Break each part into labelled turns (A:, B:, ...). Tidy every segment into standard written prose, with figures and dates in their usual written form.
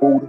A: Buddha.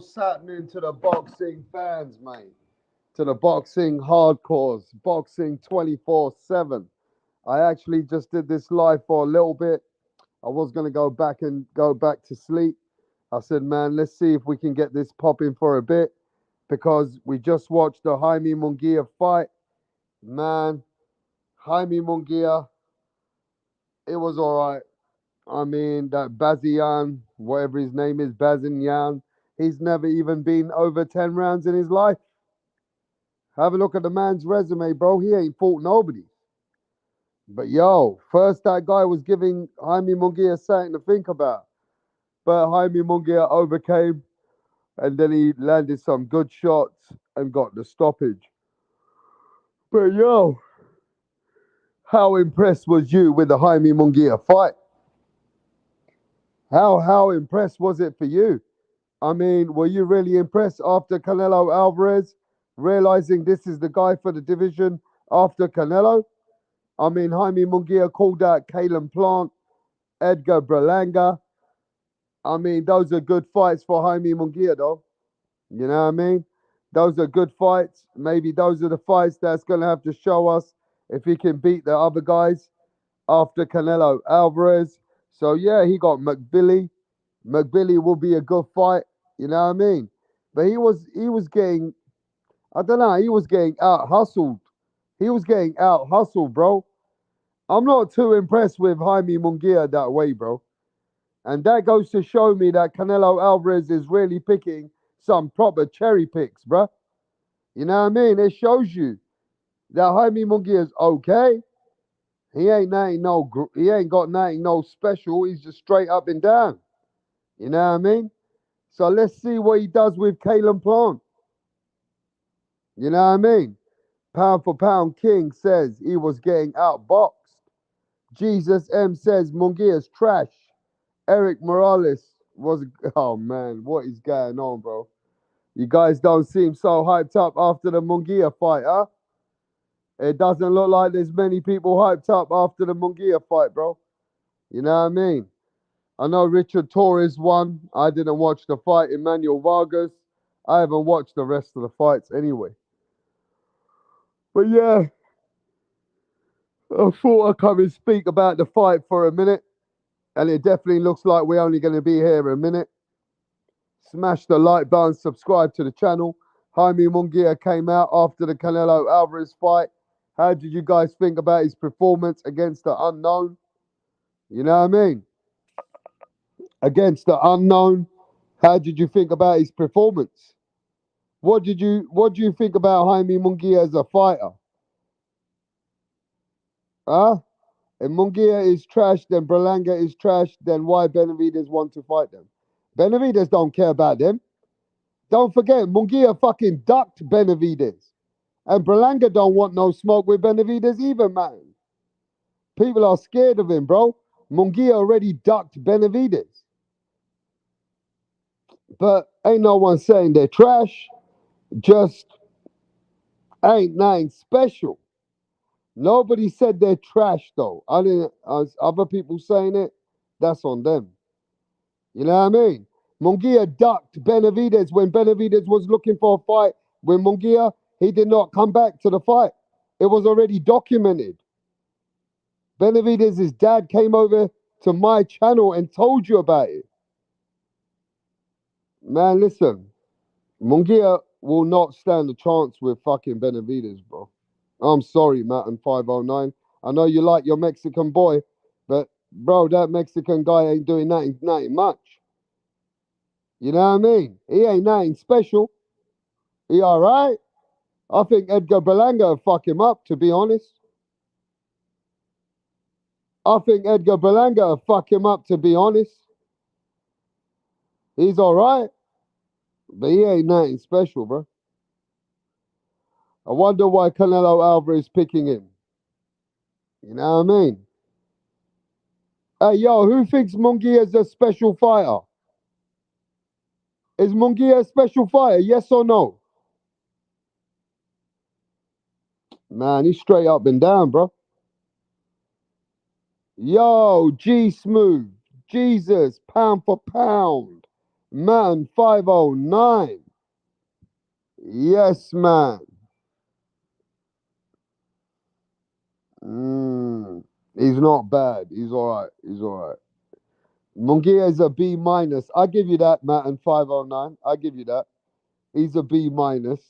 A: what's happening to the boxing fans, mate? To the boxing hardcores, boxing 24/7. I actually just did this live for a little bit. I was gonna go back to sleep. I said, man, let's see if we can get this popping for a bit because we just watched the Jaime Munguia fight. Man, Jaime Munguia, it was all right. I mean, that Bazian, whatever his name is, Bazinyan, he's never even been over 10 rounds in his life. Have a look at the man's resume, bro. He ain't fought nobody. But yo, first that guy was giving Jaime Munguia something to think about. But Jaime Munguia overcame and then he landed some good shots and got the stoppage. But yo, how impressed was you with the Jaime Munguia fight? How impressed was it for you? I mean, were you really impressed after Canelo Alvarez realizing this is the guy for the division after Canelo? I mean, Jaime Munguia called out Kalen Plant, Edgar Berlanga. I mean, those are good fights for Jaime Munguia, though. You know what I mean? Those are good fights. Maybe those are the fights that's going to have to show us if he can beat the other guys after Canelo Alvarez. So, yeah, he got McBilly. McBilly will be a good fight. You know what I mean? But he was getting, I don't know, he was getting out hustled. He was getting out hustled, bro. I'm not too impressed with Jaime Munguia that way, bro. And that goes to show me that Canelo Alvarez is really picking some proper cherry picks, bro. You know what I mean? It shows you that Jaime Munguia is okay. He ain't got nothing no special. He's just straight up and down. You know what I mean? So let's see what he does with Kalen Plant. You know what I mean? Pound for pound King says he was getting outboxed. Jesus M says Munguia's trash. Eric Morales was, oh man, what is going on, bro? You guys don't seem so hyped up after the Munguia fight, huh? It doesn't look like there's many people hyped up after the Munguia fight, bro. You know what I mean? I know Richard Torres won. I didn't watch the fight. Emmanuel Vargas. I haven't watched the rest of the fights anyway. But yeah, I thought I'd come and speak about the fight for a minute. And it definitely looks like we're only going to be here a minute. Smash the like button, subscribe to the channel. Jaime Munguia came out after the Canelo Alvarez fight. How did you guys think about his performance against the unknown? You know what I mean? Against the unknown, how did you think about his performance? What do you think about Jaime Munguia as a fighter? Huh? If Munguia is trash, then Berlanga is trash, then why Benavidez want to fight them? Benavidez don't care about them. Don't forget, Munguia fucking ducked Benavidez. And Berlanga don't want no smoke with Benavidez either, man. People are scared of him, bro. Munguia already ducked Benavidez. But ain't no one saying they're trash. Just ain't nothing special. Nobody said they're trash, though. I didn't. As other people saying it, that's on them. You know what I mean? Munguia ducked Benavidez when Benavidez was looking for a fight with Munguia. He did not come back to the fight. It was already documented. Benavidez's dad came over to my channel and told you about it. Man, listen. Munguia will not stand a chance with fucking Benavidez, bro. I'm sorry, Matt and 509. I know you like your Mexican boy, but bro, that Mexican guy ain't doing nothing much. You know what I mean? He ain't nothing special. He all right? I think Edgar Berlanga will fuck him up, to be honest. I think Edgar Berlanga will fuck him up, to be honest. He's all right, but he ain't nothing special, bro. I wonder why Canelo Alvarez is picking him. You know what I mean? Hey, yo, who thinks Munguia is a special fighter? Is Munguia a special fighter? Yes or no? Man, he's straight up and down, bro. Yo, G Smooth. Jesus, pound for pound. Man, 509. Yes, man. He's not bad. He's all right. He's all right. Munguia is a B minus. I give you that, Matt, and 509. I give you that. He's a B minus.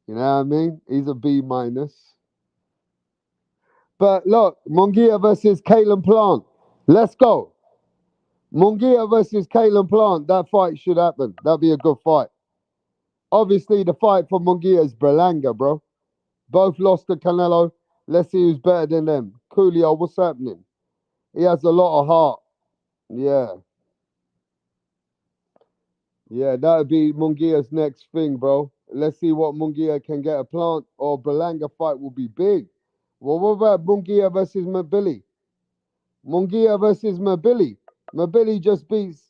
A: You know what I mean? He's a B minus. But look, Munguia versus Kalen Plant. Let's go. Munguia versus Kalen Plant. That fight should happen. That'd be a good fight. Obviously, the fight for Munguia is berlanga, bro. Both lost to Canelo. Let's see who's better than them. Coolio, what's happening? He has a lot of heart. Yeah. Yeah, that would be Munguia's next thing, bro. Let's see what Munguia can get. A Plant or berlanga fight will be big. Well, what about Munguia versus Mabili? Munguia versus Mabili. Mabili just beats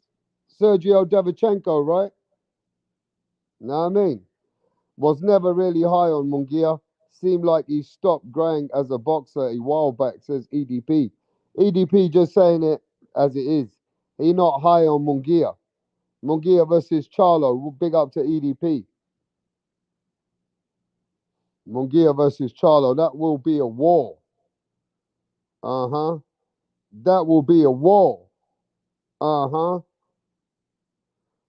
A: Sergio Davichenko, right? Know what I mean? Was never really high on Munguia. Seemed like he stopped growing as a boxer a while back, says EDP. EDP just saying it as it is. He not high on Munguia. Munguia versus Charlo. Big up to EDP. Munguia versus Charlo. That will be a war. Uh-huh. That will be a war. Uh-huh.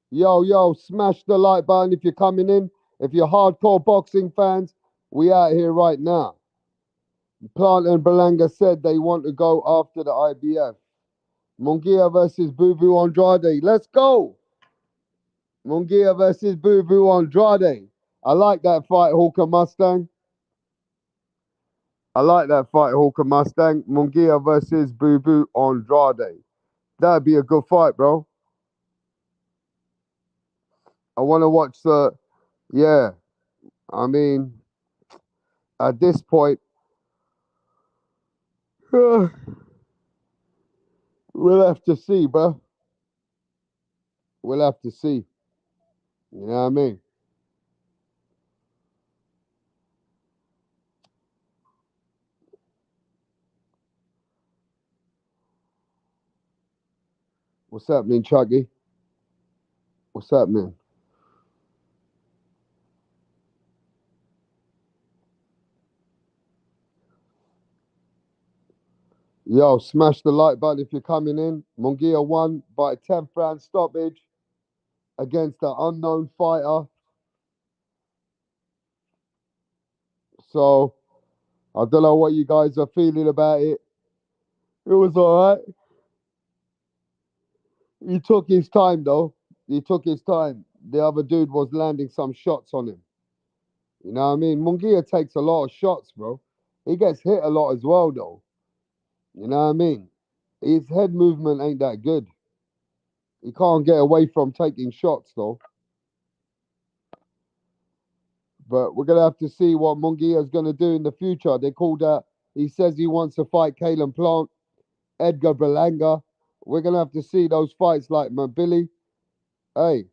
A: Yo, smash the like button if you're coming in. If you're hardcore boxing fans, we out here right now. Plant and berlanga said they want to go after the IBF. Munguia versus Bubu Andrade. Let's go. Munguia versus Bubu Andrade. I like that fight, Hawker Mustang. I like that fight, Hawker Mustang. Munguia versus Bubu Andrade. That'd be a good fight, bro. I want to watch the... Yeah. I mean, at this point, we'll have to see, bro. We'll have to see. You know what I mean? What's happening, Chucky? What's happening? Yo, smash the like button if you're coming in. Munguia won by 10th round stoppage against the unknown fighter. So, I don't know what you guys are feeling about it. It was alright. He took his time, though. He took his time. The other dude was landing some shots on him. You know what I mean? Munguia takes a lot of shots, bro. He gets hit a lot as well, though. You know what I mean? His head movement ain't that good. He can't get away from taking shots, though. But we're going to have to see what Munguia is going to do in the future. They called out, he says he wants to fight Kalen Plant, Edgar Berlanga. We're going to have to see those fights like Mabili. Hey,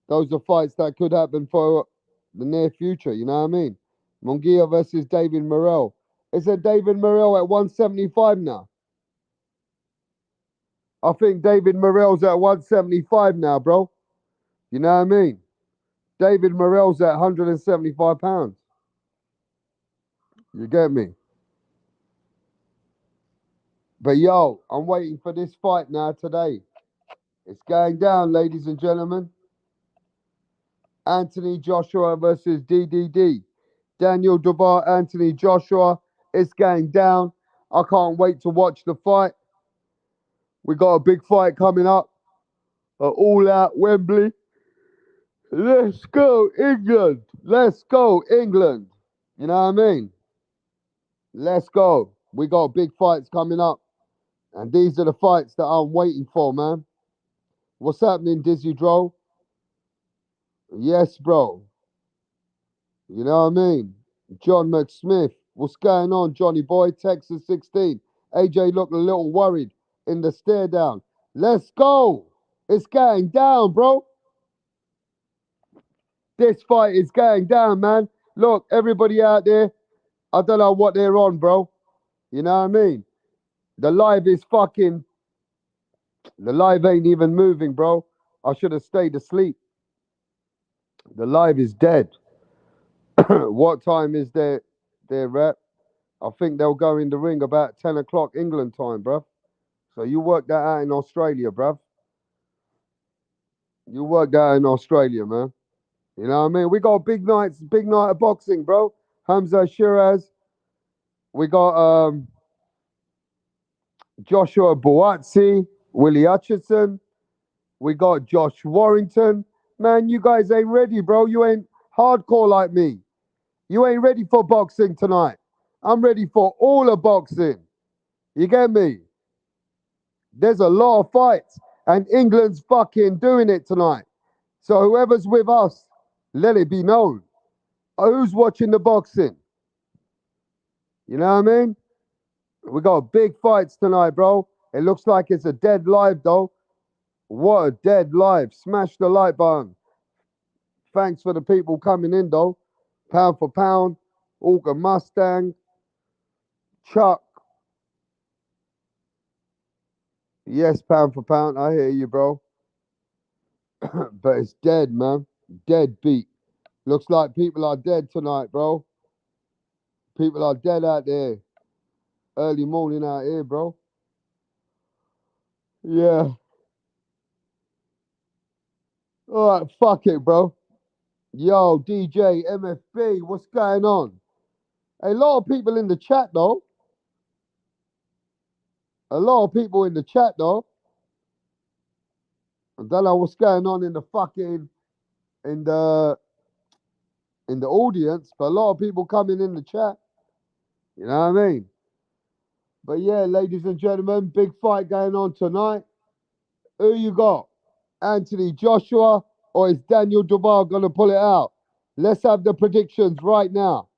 A: those are fights that could happen for the near future, you know what I mean? Munguia versus David Morrell. Is it David Morrell at 175 now? I think David Morrell's at 175 now, bro. You know what I mean? David Morrell's at 175 pounds. You get me? But yo, I'm waiting for this fight now today. It's going down, ladies and gentlemen. Anthony Joshua versus DDD. Daniel Dubois, Anthony Joshua. It's going down. I can't wait to watch the fight. We got a big fight coming up. All out Wembley. Let's go, England. Let's go, England. You know what I mean? Let's go. We got big fights coming up. And these are the fights that I'm waiting for, man. What's happening, Dizzy Dro? Yes, bro. You know what I mean? John McSmith. What's going on, Johnny boy? Texas 16. AJ looked a little worried in the stare down. Let's go. It's going down, bro. This fight is going down, man. Look, everybody out there, I don't know what they're on, bro. You know what I mean? The live is fucking... The live ain't even moving, bro. I should have stayed asleep. The live is dead. What time is their rep? I think they'll go in the ring about 10 o'clock England time, bruv. So you work that out in Australia, bruv. You work that out in Australia, man. You know what I mean? We got big night of boxing, bro. Hamza Shiraz. We got Joshua Buatsi, Willie Hutchinson. We got Josh Warrington. Man, you guys ain't ready, bro. You ain't hardcore like me. You ain't ready for boxing tonight. I'm ready for all of boxing. You get me? There's a lot of fights, and England's fucking doing it tonight. So whoever's with us, let it be known. Who's watching the boxing? You know what I mean? We got big fights tonight, bro. It looks like it's a dead live, though. What a dead live. Smash the like button. Thanks for the people coming in, though. Pound for pound. Orca Mustang. Chuck. Yes, pound for pound. I hear you, bro. But it's dead, man. Dead beat. Looks like people are dead tonight, bro. People are dead out there. Early morning out here, bro. Yeah. All right, fuck it, bro. Yo, DJ, MFB, what's going on? A lot of people in the chat, though. A lot of people in the chat, though. I don't know what's going on in the fucking in the in the audience, but a lot of people coming in the chat. You know what I mean? But yeah, ladies and gentlemen, big fight going on tonight. Who you got? Anthony Joshua or is Daniel Dubois gonna pull it out? Let's have the predictions right now.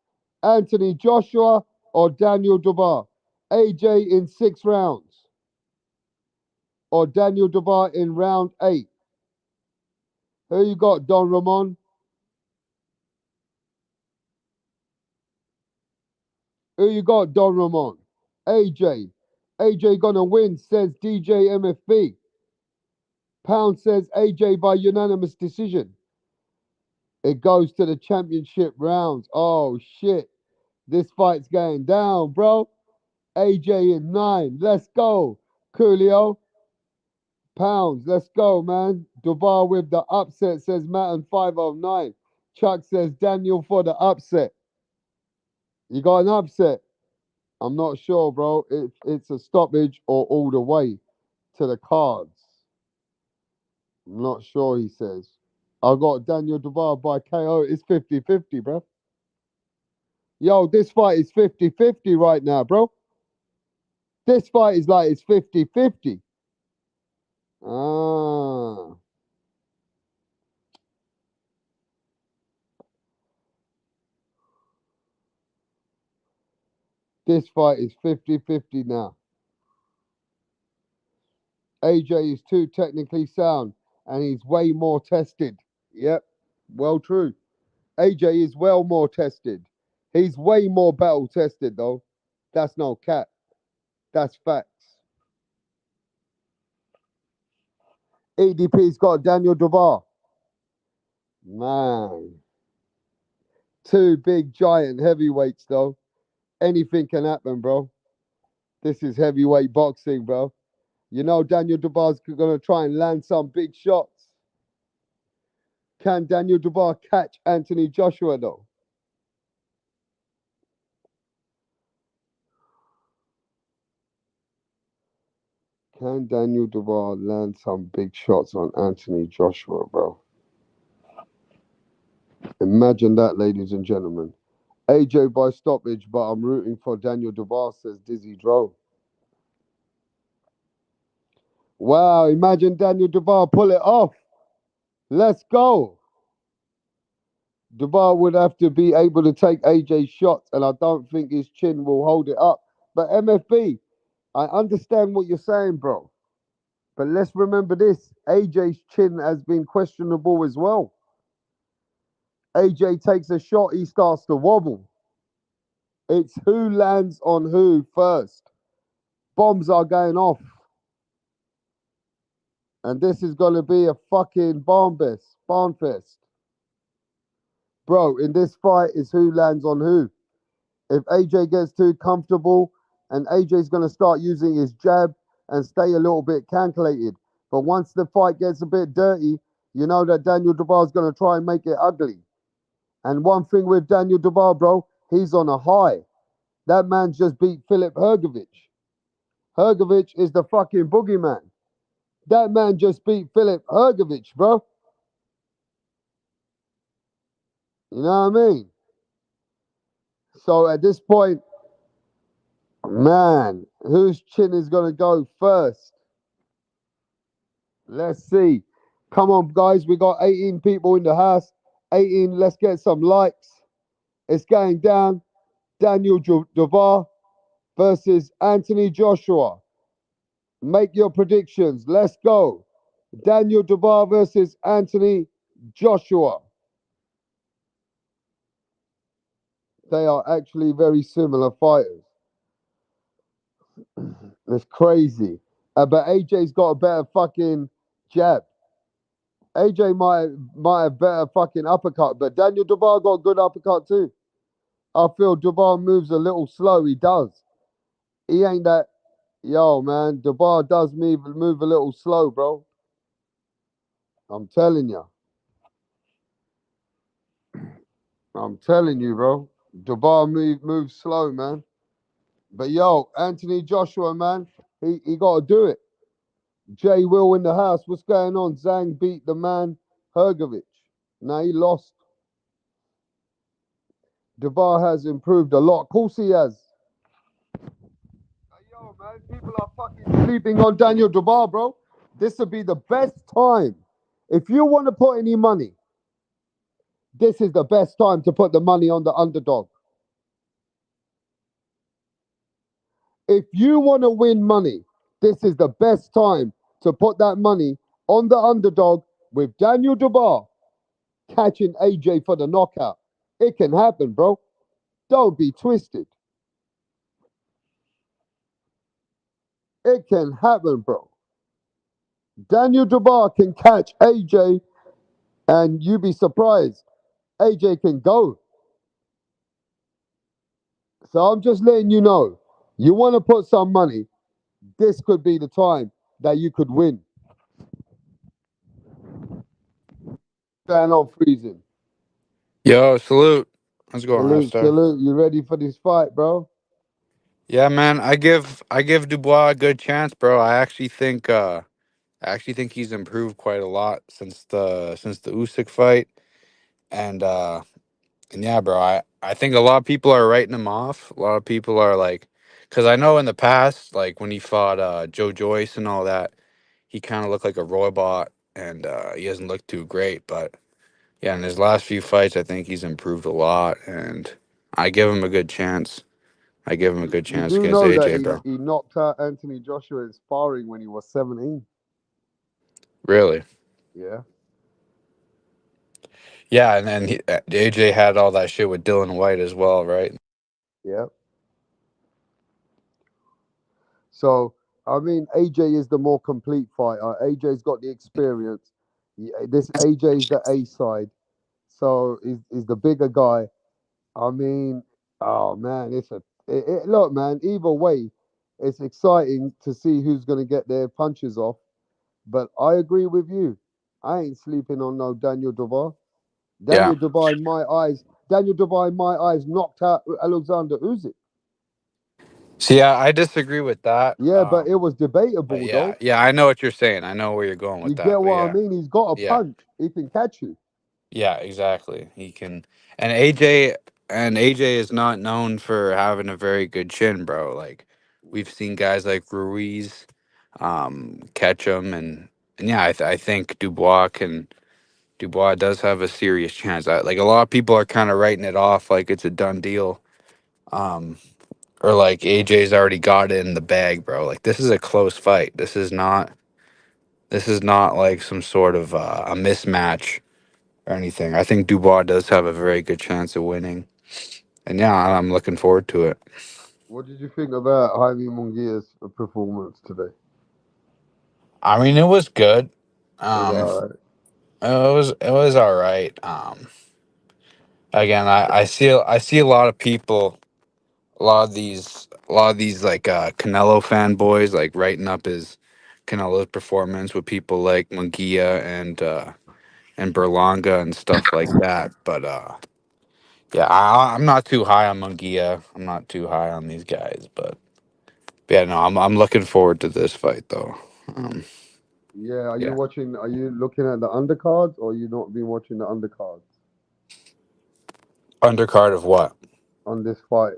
A: Anthony Joshua or Daniel Dubois? AJ in 6 rounds or Daniel Dubois in round 8? Who you got, Don Ramon? Who you got, Don Ramon? AJ. AJ gonna win, says DJ MFB. Pound says AJ by unanimous decision. It goes to the championship rounds. Oh, shit. This fight's going down, bro. AJ in 9. Let's go. Coolio. Pounds. Let's go, man. Duval with the upset, says Matt and 509. Chuck says Daniel for the upset. You got an upset? I'm not sure, bro. If it's a stoppage or all the way to the cards. I'm not sure, he says. I got Daniel Duval by KO. It's 50-50, bro. Yo, this fight is 50-50 right now, bro. This fight is like it's 50-50. Ah. This fight is 50-50 now. AJ is too technically sound and he's way more tested. Yep, well true. AJ is well more tested. He's way more battle tested though. That's no cap. That's facts. EDP's got Daniel Duval. Man. Two big giant heavyweights though. Anything can happen, bro. This is heavyweight boxing, bro. You know Daniel Duval's gonna try and land some big shots. Can Daniel Duval catch Anthony Joshua though? Can Daniel Duval land some big shots on Anthony Joshua, bro? Imagine that, ladies and gentlemen. AJ by stoppage, but I'm rooting for Daniel Duval, says Dizzy Dro. Wow, imagine Daniel Duval pull it off. Let's go. Duval would have to be able to take AJ's shots, and I don't think his chin will hold it up. But MFB, I understand what you're saying, bro. But let's remember this. AJ's chin has been questionable as well. AJ takes a shot, he starts to wobble. It's who lands on who first. Bombs are going off. And this is gonna be a fucking barn fest. Bro, in this fight is who lands on who. If AJ gets too comfortable and AJ's gonna start using his jab and stay a little bit calculated. But once the fight gets a bit dirty, you know that Daniel Dubois is gonna try and make it ugly. And one thing with Daniel Dubois, bro, he's on a high. That man just beat Philip Hrgovic. Hrgovic is the fucking boogeyman. That man just beat Philip Hrgovic, bro. You know what I mean? So at this point, man, whose chin is going to go first? Let's see. Come on, guys. We got 18 people in the house. 18. Let's get some likes. It's going down. Daniel Dubois versus Anthony Joshua. Make your predictions. Let's go. Daniel Dubois versus Anthony Joshua. They are actually very similar fighters. It's crazy. But AJ's got a better fucking jab. AJ might have better fucking uppercut, but Daniel Dubois got a good uppercut too. I feel Dubois moves a little slow. He does. He ain't that. Yo, man, Dubois does move a little slow, bro. I'm telling you. I'm telling you, bro. Dubois moves slow, man. But yo, Anthony Joshua, man, he got to do it. Jay Will in the house. What's going on? Zhang beat the man Hrgovic. Now he lost. Dubois has improved a lot. Of course he has. Hey, yo, man, people are fucking sleeping on Daniel Dubois, bro. This would be the best time. If you want to put any money, this is the best time to put the money on the underdog. If you want to win money, this is the best time to put that money on the underdog with Daniel Dubois catching AJ for the knockout. It can happen, bro. Don't be twisted. It can happen, bro. Daniel Dubois can catch AJ, and you be surprised. AJ can go. So I'm just letting you know. You want to put some money, this could be the time that you could win. Fan on freezing.
B: Yo, salute. How's it going,
A: Salute,
B: Rockstar?
A: salute. You ready for this fight, bro?
B: Yeah, man. I give Dubois a good chance, bro. I actually think he's improved quite a lot since the Usyk fight, and and yeah, bro. I think a lot of people are writing him off. A lot of people are like, because I know in the past, like when he fought Joe Joyce and all that, he kind of looked like a robot, and he hasn't looked too great. But yeah, in his last few fights, I think he's improved a lot, and I give him a good chance. I give him a good
A: You
B: chance
A: do
B: against
A: know that
B: AJ, bro.
A: he knocked out Anthony Joshua in sparring when he was 17.
B: Really?
A: Yeah,
B: Yeah, and then AJ had all that shit with Dylan White as well, right?
A: yeah. So, I mean, AJ is the more complete fighter. AJ's got the experience. This AJ's the A side. So, he's the bigger guy. I mean, oh man, look, man. Either way, it's exciting to see who's going to get their punches off. But I agree with you. I ain't sleeping on no Daniel Dubois.
B: Yeah.
A: Daniel Dubois in my eyes knocked out Alexander Usyk.
B: See, yeah, I disagree with that.
A: Yeah, but it was
B: But
A: debatable
B: yeah,
A: though.
B: yeah, I know what you're saying. I know where you're going
A: You
B: with that.
A: get
B: But
A: what I
B: yeah,
A: mean? He's got a
B: yeah,
A: punch. He can catch you.
B: yeah, exactly. He can, and AJ is not known for having a very good chin, bro. Like we've seen guys like Ruiz, catch him, and yeah, I think Dubois does have a serious chance. Like a lot of people are kind of writing it off like it's a done deal. Um, or like AJ's already got it in the bag, bro. Like this is a close fight. This is not like some sort of a mismatch or anything. I think Dubois does have a very good chance of winning. And yeah, I'm looking forward to it.
A: What did you think about Jaime Munguia's performance today?
B: I mean, it was good.
A: It was
B: Um,
A: alright.
B: it was all right. Again, I see a lot of people, a lot of these like Canelo fanboys like writing up his Canelo's performance with people like Munguia and Berlanga and stuff like that. But yeah, I'm not too high on Munguia. I'm not too high on these guys, but yeah, no, I'm looking forward to this fight though. Um,
A: Yeah, are you
B: yeah,
A: watching? Are you looking at the undercards, or you not been watching the undercards
B: undercard of what?
A: on this fight?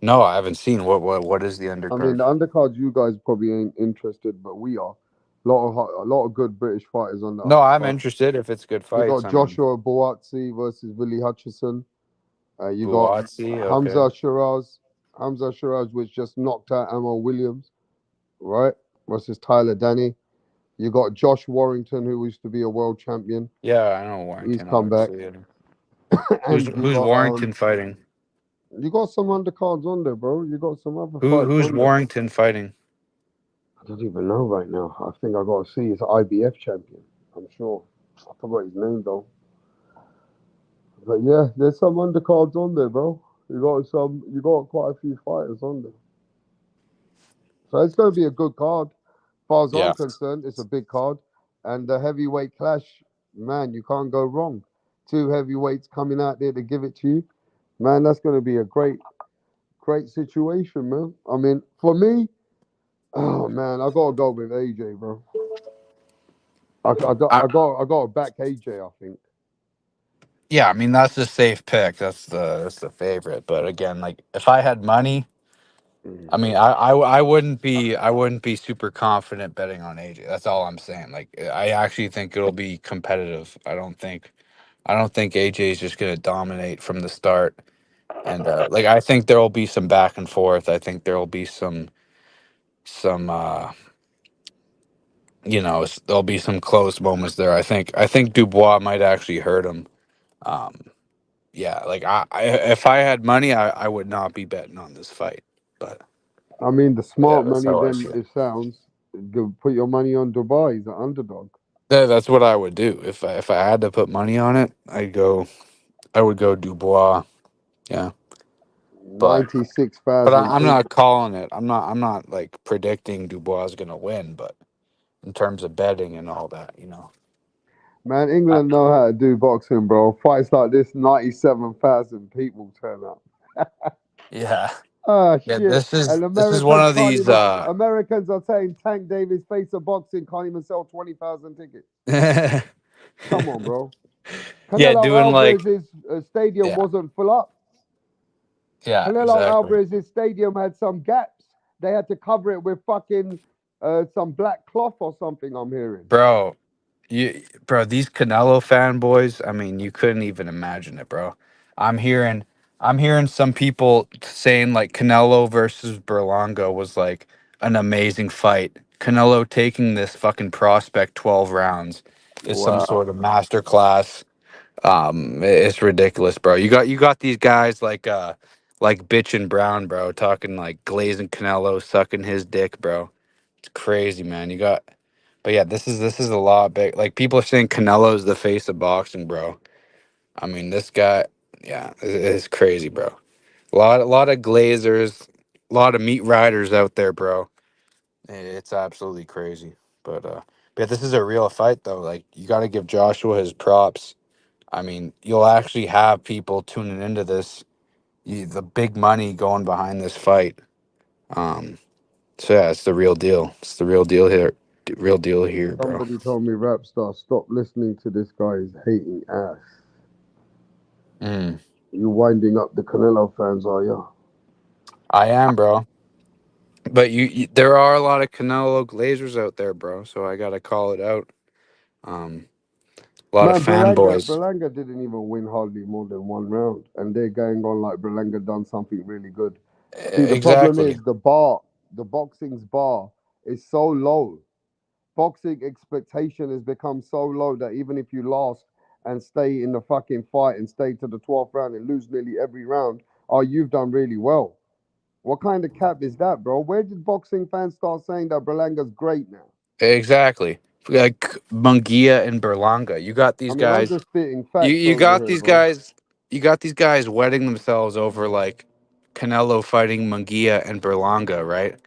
B: No, I haven't seen what is the
A: I mean,
B: undercard?
A: the undercards, you guys probably ain't interested, but we are. A lot of good British fighters on the
B: No, I'm
A: undercard.
B: interested if it's good
A: You
B: fights.
A: got
B: I mean,
A: Joshua Boatsi versus Willie Hutchison. You got
B: Buatsi, okay.
A: Hamza Shiraz. Hamza Shiraz, which just knocked out Ammo Williams, right? Versus Tyler Danny. You got Josh Warrington, who used to be a world champion.
B: Yeah, I know
A: He's
B: Warrington,
A: come back.
B: obviously. And who's
A: And
B: who's Warrington fighting?
A: you got some undercards on there, bro. You got some other
B: Who
A: fights
B: who's
A: on there.
B: Warrington fighting?
A: I don't even know right now. I think I got to see. He's an IBF champion. I'm sure. I forgot his name though. But yeah, there's some undercards on there, bro. You got some. You got quite a few fighters on there. So it's going to be a good card. As far as I'm
B: Yeah,
A: concerned, it's a big card. And the heavyweight clash, man, you can't go wrong. Two heavyweights coming out there to give it to you. Man, that's going to be a great situation, man. I mean, for me, oh man, I gotta go with AJ, bro.
B: I,
A: I got to back AJ. I think.
B: yeah. I mean, that's the safe pick. That's the favorite. But again, like if I had money,
A: Mm.
B: I mean, I wouldn't be super confident betting on AJ. That's all I'm saying. Like I actually think it'll be competitive. I don't think AJ is just gonna dominate from the start. And like I think there will be some back and forth. I think there will be some there'll be some close moments there. I think Dubois might actually hurt him. Um, yeah, like if I had money, I would not be betting on this fight. But
A: I mean, the
B: yeah,
A: smart
B: that's
A: money.
B: how I
A: Then
B: feel.
A: it sounds. Go put your money on Dubai. He's an underdog.
B: That's what I would do if I had to put money on it. I would go Dubois. Yeah, but
A: 96,000
B: I'm not
A: people.
B: calling it. I'm not like predicting Dubois is gonna win. But in terms of betting and all that.
A: Man,
B: I,
A: England know how to do boxing, bro. Fights like this, 97,000 people turn up.
B: yeah,
A: Ah,
B: yeah.
A: shit. And
B: This is one
A: Americans
B: of
A: can't
B: these.
A: even. Americans are saying Tank Davis face of boxing can't even sell 20,000 tickets. Come on, bro.
B: Yeah,
A: Canelo
B: doing like
A: Alvarez's stadium
B: yeah,
A: wasn't full up.
B: yeah,
A: Canelo
B: exactly,
A: Alvarez's stadium had some gaps. They had to cover it with fucking some black cloth or something. I'm hearing.
B: bro. Bro, these Canelo fanboys. I mean, you couldn't even imagine it, bro. I'm hearing, I'm hearing some people saying like Canelo versus Berlanga was like an amazing fight. Canelo taking this fucking prospect 12 rounds is some
A: Wow.
B: sort of masterclass. It's ridiculous, bro. You got these guys like Bitch and Brown, bro, talking like glazing Canelo, sucking his dick, bro. It's crazy, man. But yeah, this is a lot big. Like people are saying Canelo is the face of boxing, bro. I mean, this guy, yeah, it's crazy, bro. A lot of glazers, a lot of meat riders out there, bro. It's absolutely crazy. But this is a real fight, though. Like you got to give Joshua his props. I mean, you'll actually have people tuning into this. The big money going behind this fight. Um, so yeah, it's the real deal. It's the real deal here. Real deal here, bro.
A: Somebody told me rap star stop listening to this guy's hating ass.
B: Mm,
A: You winding up the Canelo fans, are you?
B: I am, bro. But there are a lot of Canelo Glazers out there, bro. So I gotta call it out. Um, a lot of
A: Man,
B: fanboys.
A: Berlanga didn't even win hardly more than one round, and they're going on like Berlanga done something really good. See, the problem
B: Exactly,
A: is the boxing's bar is so low. Boxing expectation has become so low that even if you last and stay in the fucking fight and stay to the 12th round and lose nearly every round, oh, you've done really well. What kind of cap is that, bro? Where did boxing fans start saying that Berlanga's great now?
B: Exactly. Like Munguia and Berlanga. You got
A: I
B: these
A: mean, I'm
B: guys.
A: just spitting
B: You
A: facts
B: you
A: over
B: got
A: here,
B: these
A: bro.
B: guys. You got these guys wetting themselves over like Canelo fighting Munguia and Berlanga, right?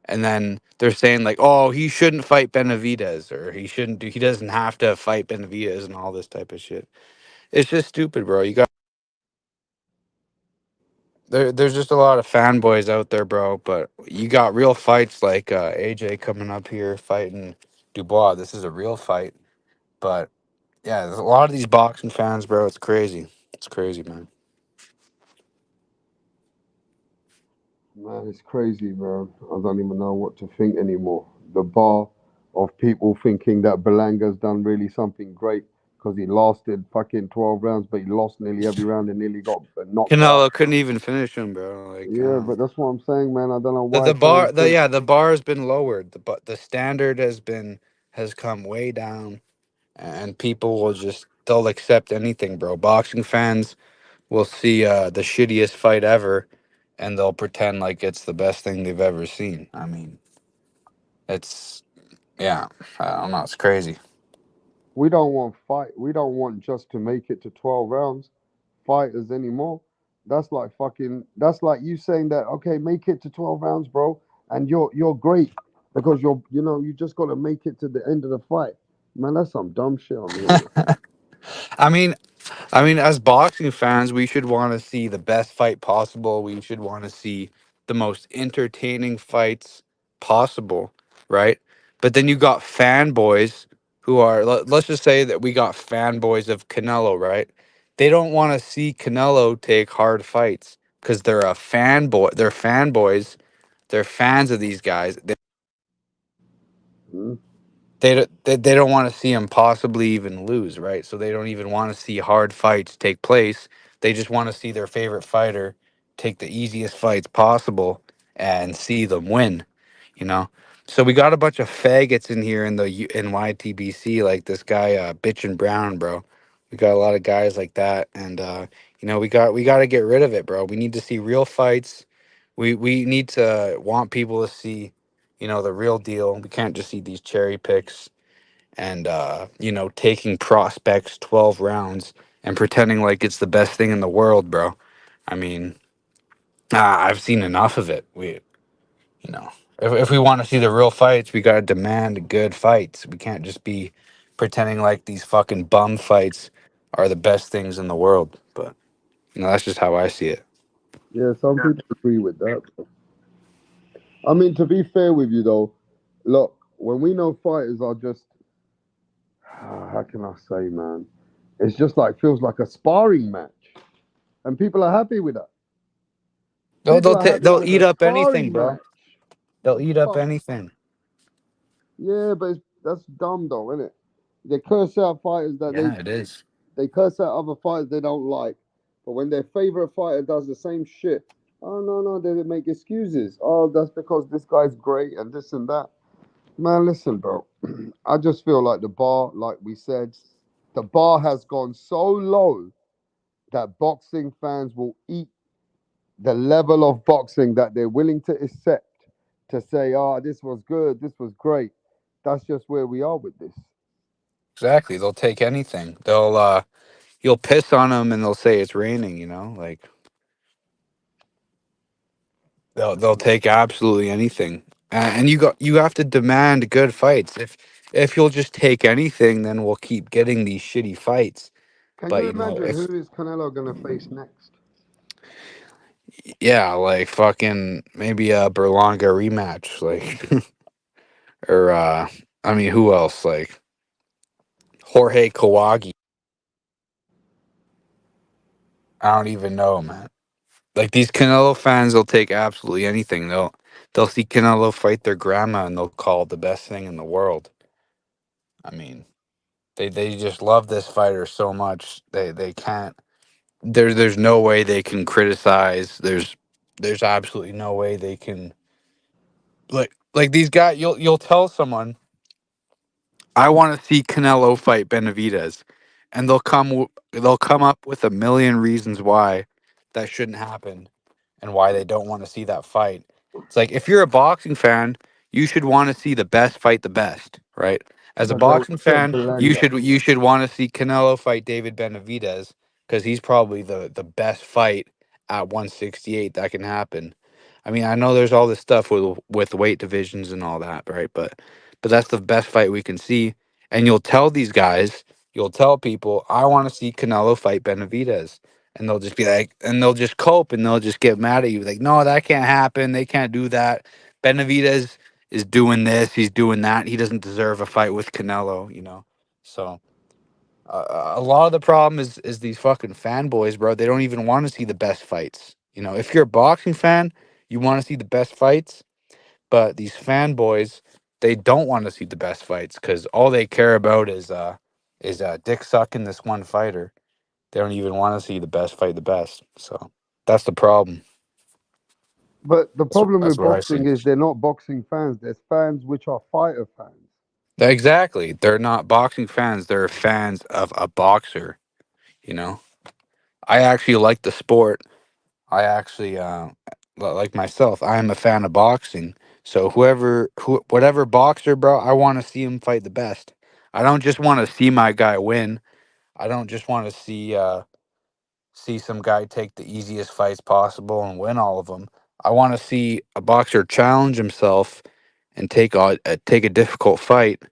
B: And then they're saying like, "Oh, he shouldn't fight Benavidez, or he shouldn't do. He doesn't have to fight Benavidez, and all this type of shit." It's just stupid, bro. You got there's just a lot of fanboys out there, bro. But you got real fights like AJ coming up here fighting Dubois. This is a real fight, but yeah, there's a lot of these boxing fans, bro. It's crazy. It's crazy, man.
A: Man, it's crazy, bro. I don't even know what to think anymore. The bar of people thinking that Belanga's done really something great because he lasted fucking 12 rounds, but he lost nearly every round and nearly got knocked out.
B: Canelo couldn't even finish him, bro. Like,
A: Yeah, but that's what I'm saying, man. I don't know why
B: the
A: fans
B: bar,
A: think.
B: the bar has been lowered. The standard has come way down, and people will just they'll accept anything, bro. Boxing fans will see the shittiest fight ever, and they'll pretend like it's the best thing they've ever seen. I mean, it's yeah, I don't know, it's crazy.
A: We don't want fight. We don't want just to make it to 12 rounds fighters anymore. That's like fucking. That's like you saying that okay, make it to 12 rounds, bro, and you're great because you just got to make it to the end of the fight. Man, that's some dumb shit I'm hearing.
B: I mean, as boxing fans, we should want to see the best fight possible. We should want to see the most entertaining fights possible, right? But then you got fanboys who are, let's just say that we got fanboys of Canelo, right? They don't want to see Canelo take hard fights because they're a fanboy. They're fanboys. They're fans of these guys.
A: Hmm?
B: They don't want to see him possibly even lose, right? So they don't even want to see hard fights take place. They just want to see their favorite fighter take the easiest fights possible and see them win, you know. So we got a bunch of faggots in here in the in YTBC, like this guy Bitch and Brown, bro. We got a lot of guys like that, and we got to get rid of it, bro. We need to see real fights. We need to want people to see, the real deal. We can't just see these cherry picks and taking prospects 12 rounds and pretending like it's the best thing in the world, bro. I mean, I've seen enough of it. You know, if we want to see the real fights, we got to demand good fights. We can't just be pretending like these fucking bum fights are the best things in the world. But, that's just how I see it.
A: Yeah, some people agree with that. I mean, to be fair with you though, look, when we know fighters are just, how can I say, man? It's just like feels like a sparring match, and people are happy with that. People are happy
B: They'll
A: with
B: eat
A: a
B: up anything,
A: sparring
B: bro.
A: match.
B: They'll eat up
A: Fuck.
B: anything.
A: Yeah, but that's dumb though, isn't it? They curse out fighters that
B: Yeah, it is.
A: they curse out other fighters they don't like, but when their favorite fighter does the same shit, oh no, they make excuses. Oh, that's because this guy's great and this and that. Man, listen, bro. I just feel like the bar, like we said, the bar has gone so low that boxing fans will eat the level of boxing that they're willing to accept to say, oh, this was good, this was great. That's just where we are with this.
B: Exactly. They'll take anything. You'll piss on them and they'll say it's raining, like they'll take absolutely anything. And you have to demand good fights. If you'll just take anything, then we'll keep getting these shitty fights.
A: Can
B: But
A: you imagine
B: if
A: who is Canelo going to face next?
B: yeah, like fucking maybe a Berlanga rematch, like or I mean who else? Like Jorge Kawagi. I don't even know, man. Like these Canelo fans, they'll take absolutely anything. They'll see Canelo fight their grandma and they'll call it the best thing in the world. I mean, they just love this fighter so much. They can't. There's no way they can criticize. There's absolutely no way they can like these guys. You'll tell someone I want to see Canelo fight Benavidez, and they'll come up with a million reasons why that shouldn't happen, and why they don't want to see that fight. It's like if you're a boxing fan, you should want to see the best fight the best, right? As a
A: But they'll
B: boxing
A: accept
B: fan, you
A: berlanga.
B: should want to see Canelo fight David Benavidez because he's probably the best fight at 168 that can happen. I mean, I know there's all this stuff with weight divisions and all that, right? But that's the best fight we can see. And you'll tell these guys, you'll tell people, I want to see Canelo fight Benavidez. And they'll just be like, and they'll just cope and they'll just get mad at you. Like, no, that can't happen. They can't do that. Benavidez is doing this. He's doing that. He doesn't deserve a fight with Canelo, you know? So a lot of the problem is these fucking fanboys, bro. They don't even want to see the best fights. You know, if you're a boxing fan, you want to see the best fights. But these fanboys, they don't want to see the best fights because all they care about is dick sucking this one fighter. They don't even want to see the best fight the best. So that's the problem.
A: But the problem
B: That's
A: with
B: what I see.
A: boxing is they're not boxing fans. There's fans which are fighter fans.
B: Exactly. They're not boxing fans. They're fans of a boxer. You know, I actually like the sport. I actually, like myself, I am a fan of boxing. So whatever boxer, bro, I want to see him fight the best. I don't just want to see my guy win. I don't just want to see some guy take the easiest fights possible and win all of them. I want to see a boxer challenge himself and take a difficult fight,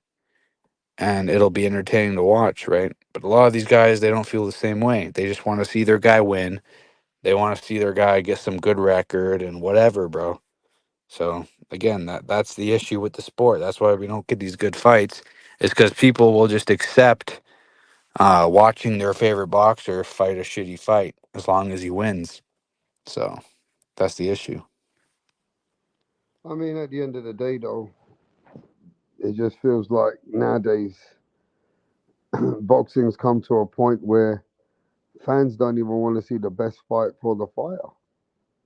B: and it'll be entertaining to watch, right? But a lot of these guys, they don't feel the same way. They just want to see their guy win. They want to see their guy get some good record and whatever, bro. So again, that's the issue with the sport. That's why we don't get these good fights. Is because people will just accept watching their favorite boxer fight a shitty fight as long as he wins. So that's the issue.
A: I mean, at the end of the day, though, it just feels like nowadays boxing's come to a point where fans don't even want to see the best fight for the fighter.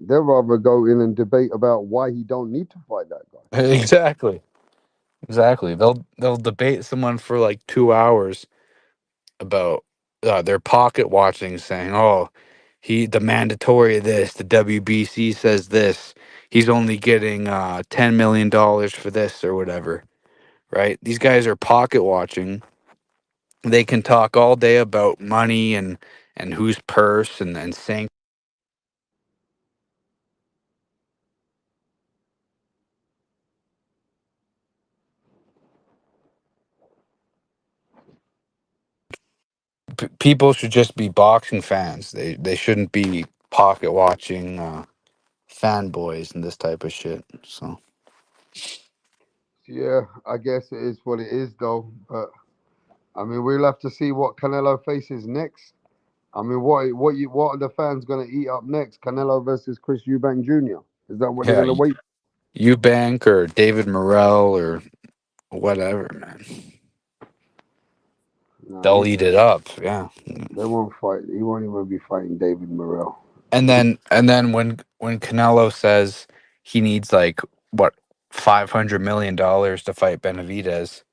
A: They'd rather go in and debate about why he don't need to fight that guy.
B: Exactly. Exactly. They'll debate someone for like 2 hours about their pocket watching, saying, "Oh, the mandatory of this. The WBC says this. He's only getting $10 million for this or whatever." Right? These guys are pocket watching. They can talk all day about money and whose purse and saying people should just be boxing fans. They shouldn't be pocket watching fanboys and this type of shit. So
A: Yeah, I guess it is what it is, though. But I mean, we'll have to see what Canelo faces next. I mean, what are the fans gonna eat up next? Canelo versus Chris Eubank Jr. Is that what they're
B: yeah,
A: gonna wait?
B: Eubank or David Morrell or whatever, man.
A: Nah,
B: They'll eat it up. Yeah.
A: they won't fight. He won't even be fighting David Morrell.
B: And then when Canelo says he needs like what $500 million to fight Benavidez,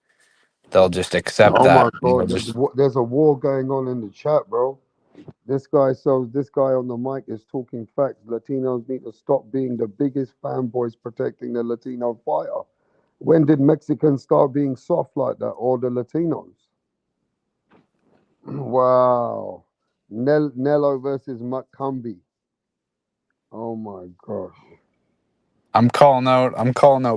B: they'll just accept
A: Oh my
B: that and they'll
A: God,
B: just
A: there's a war going on in the chat, bro. This guy on the mic is talking facts. Latinos need to stop being the biggest fanboys protecting the Latino fighter. When did Mexicans start being soft like that, or the Latinos? Wow. Nello versus McCumbee. Oh my gosh.
B: I'm calling out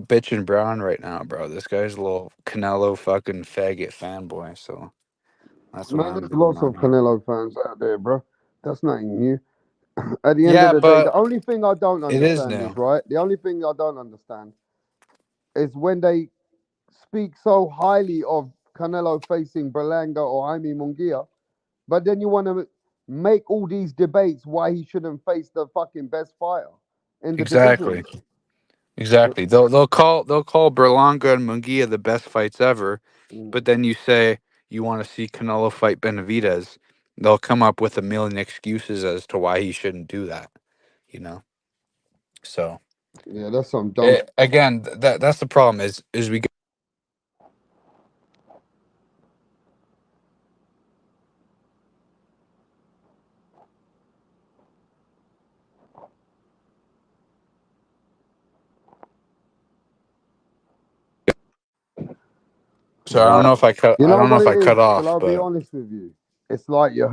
B: Bitch and Brown right now, bro. This guy's a little Canelo fucking faggot fanboy, so that's what
A: Man,
B: I'm
A: there's
B: doing
A: lots
B: right
A: of
B: now.
A: Canelo fans out there, bro. That's nothing new. At the end of
B: Yeah,
A: the day, the
B: but
A: only thing I don't
B: it is
A: understand is,
B: new.
A: right? The only thing I don't understand is when they speak so highly of Canelo facing Berlanga or Jaime Munguia, but then you want to make all these debates why he shouldn't face the fucking best fighter in the division.
B: Exactly. Exactly. They'll call Berlanga and Munguia the best fights ever,
A: Mm.
B: but then you say you want to see Canelo fight Benavidez. They'll come up with a million excuses as to why he shouldn't do that. You know. So
A: Yeah, that's some dumb.
B: again, that's the problem is we So I don't know if I cut.
A: You
B: I
A: know
B: don't know
A: what
B: if
A: it
B: I cut
A: is? Shall
B: off,
A: I be
B: but
A: honest with you? It's like you're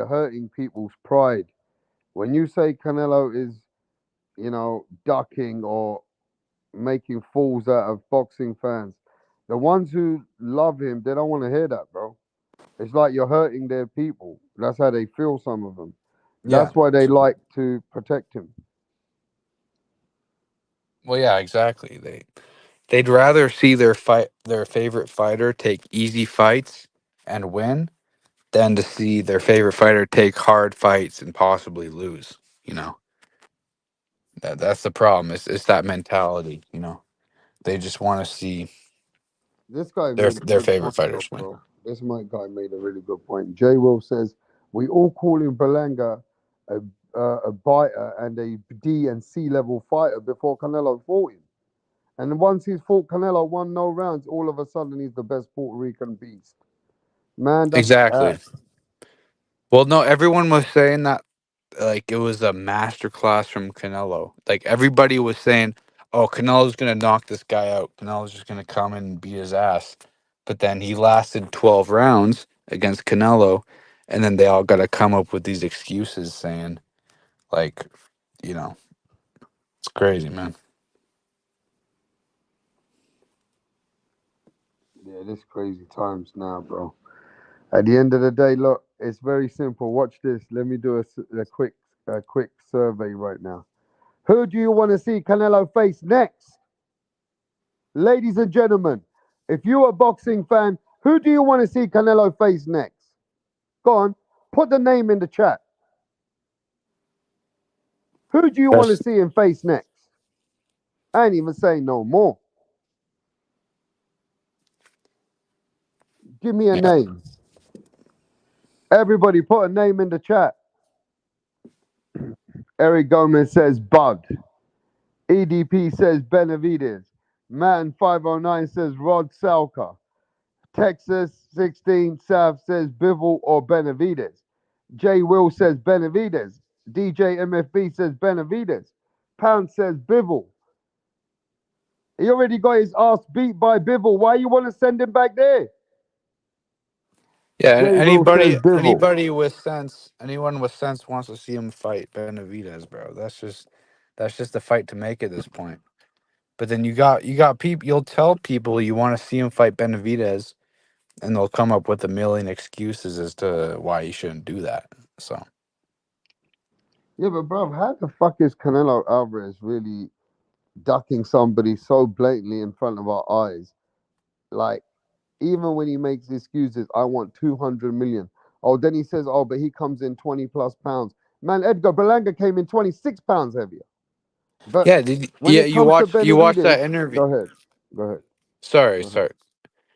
A: hurting people's pride. When you say Canelo is, ducking or making fools out of boxing fans, the ones who love him, they don't want to hear that, bro. It's like you're hurting their people. That's how they feel, some of them.
B: yeah.
A: That's why they like to protect him.
B: Well, yeah, exactly. They'd rather see their favorite fighter take easy fights and win than to see their favorite fighter take hard fights and possibly lose. You know, that's the problem. It's that mentality. You know, they just want to see
A: This guy
B: their
A: made a
B: their
A: good
B: favorite
A: point, though,
B: fighters win.
A: bro. This my guy made a really good point. J. Will says, we all call him Berlanga a biter and a D and C level fighter before Canelo fought him. And once he's fought Canelo, won no rounds, all of a sudden he's the best Puerto Rican beast. Man, that's
B: Exactly.
A: bad.
B: Well, no, everyone was saying that like it was a master class from Canelo. Like everybody was saying, "Oh, Canelo's gonna knock this guy out. Canelo's just gonna come in and beat his ass." But then he lasted 12 rounds against Canelo, and then they all got to come up with these excuses saying, like, you know, it's crazy, man.
A: Yeah, this crazy times now, bro. At the end of the day, look, it's very simple. Watch this. Let me do a quick survey right now. Who do you want to see Canelo face next? Ladies and gentlemen, if you're a boxing fan, who do you want to see Canelo face next? Go on, put the name in the chat. Who do you want to
B: That's
A: see him face next? I ain't even saying no more. Give me a
B: yeah,
A: name. Everybody put a name in the chat. Eric Gomez says Bud. EDP says Benavides. Man509 says Rod Salka. Texas 16 South says Bivol or Benavides. J Will says Benavides. DJ MFB says Benavides. Pound says Bivol. He already got his ass beat by Bivol. Why you want to send him back there?
B: yeah.
A: J Will says
B: Anybody,
A: Bivol.
B: anyone with sense wants to see him fight Benavidez, bro. That's just a fight to make at this point. But then you got people. You'll tell people you want to see him fight Benavidez, and they'll come up with a million excuses as to why you shouldn't do that. So
A: Yeah, but bro, how the fuck is Canelo Alvarez really ducking somebody so blatantly in front of our eyes? Like, even when he makes excuses, I want 200 million. Oh, then he says, oh, but he comes in 20 plus pounds. Man, Edgar Berlanga came in 26 pounds heavier. But
B: yeah,
A: when it
B: you
A: comes to
B: watch that
A: Benavides,
B: interview.
A: go ahead. Go ahead.
B: Sorry,
A: Go ahead.
B: sorry.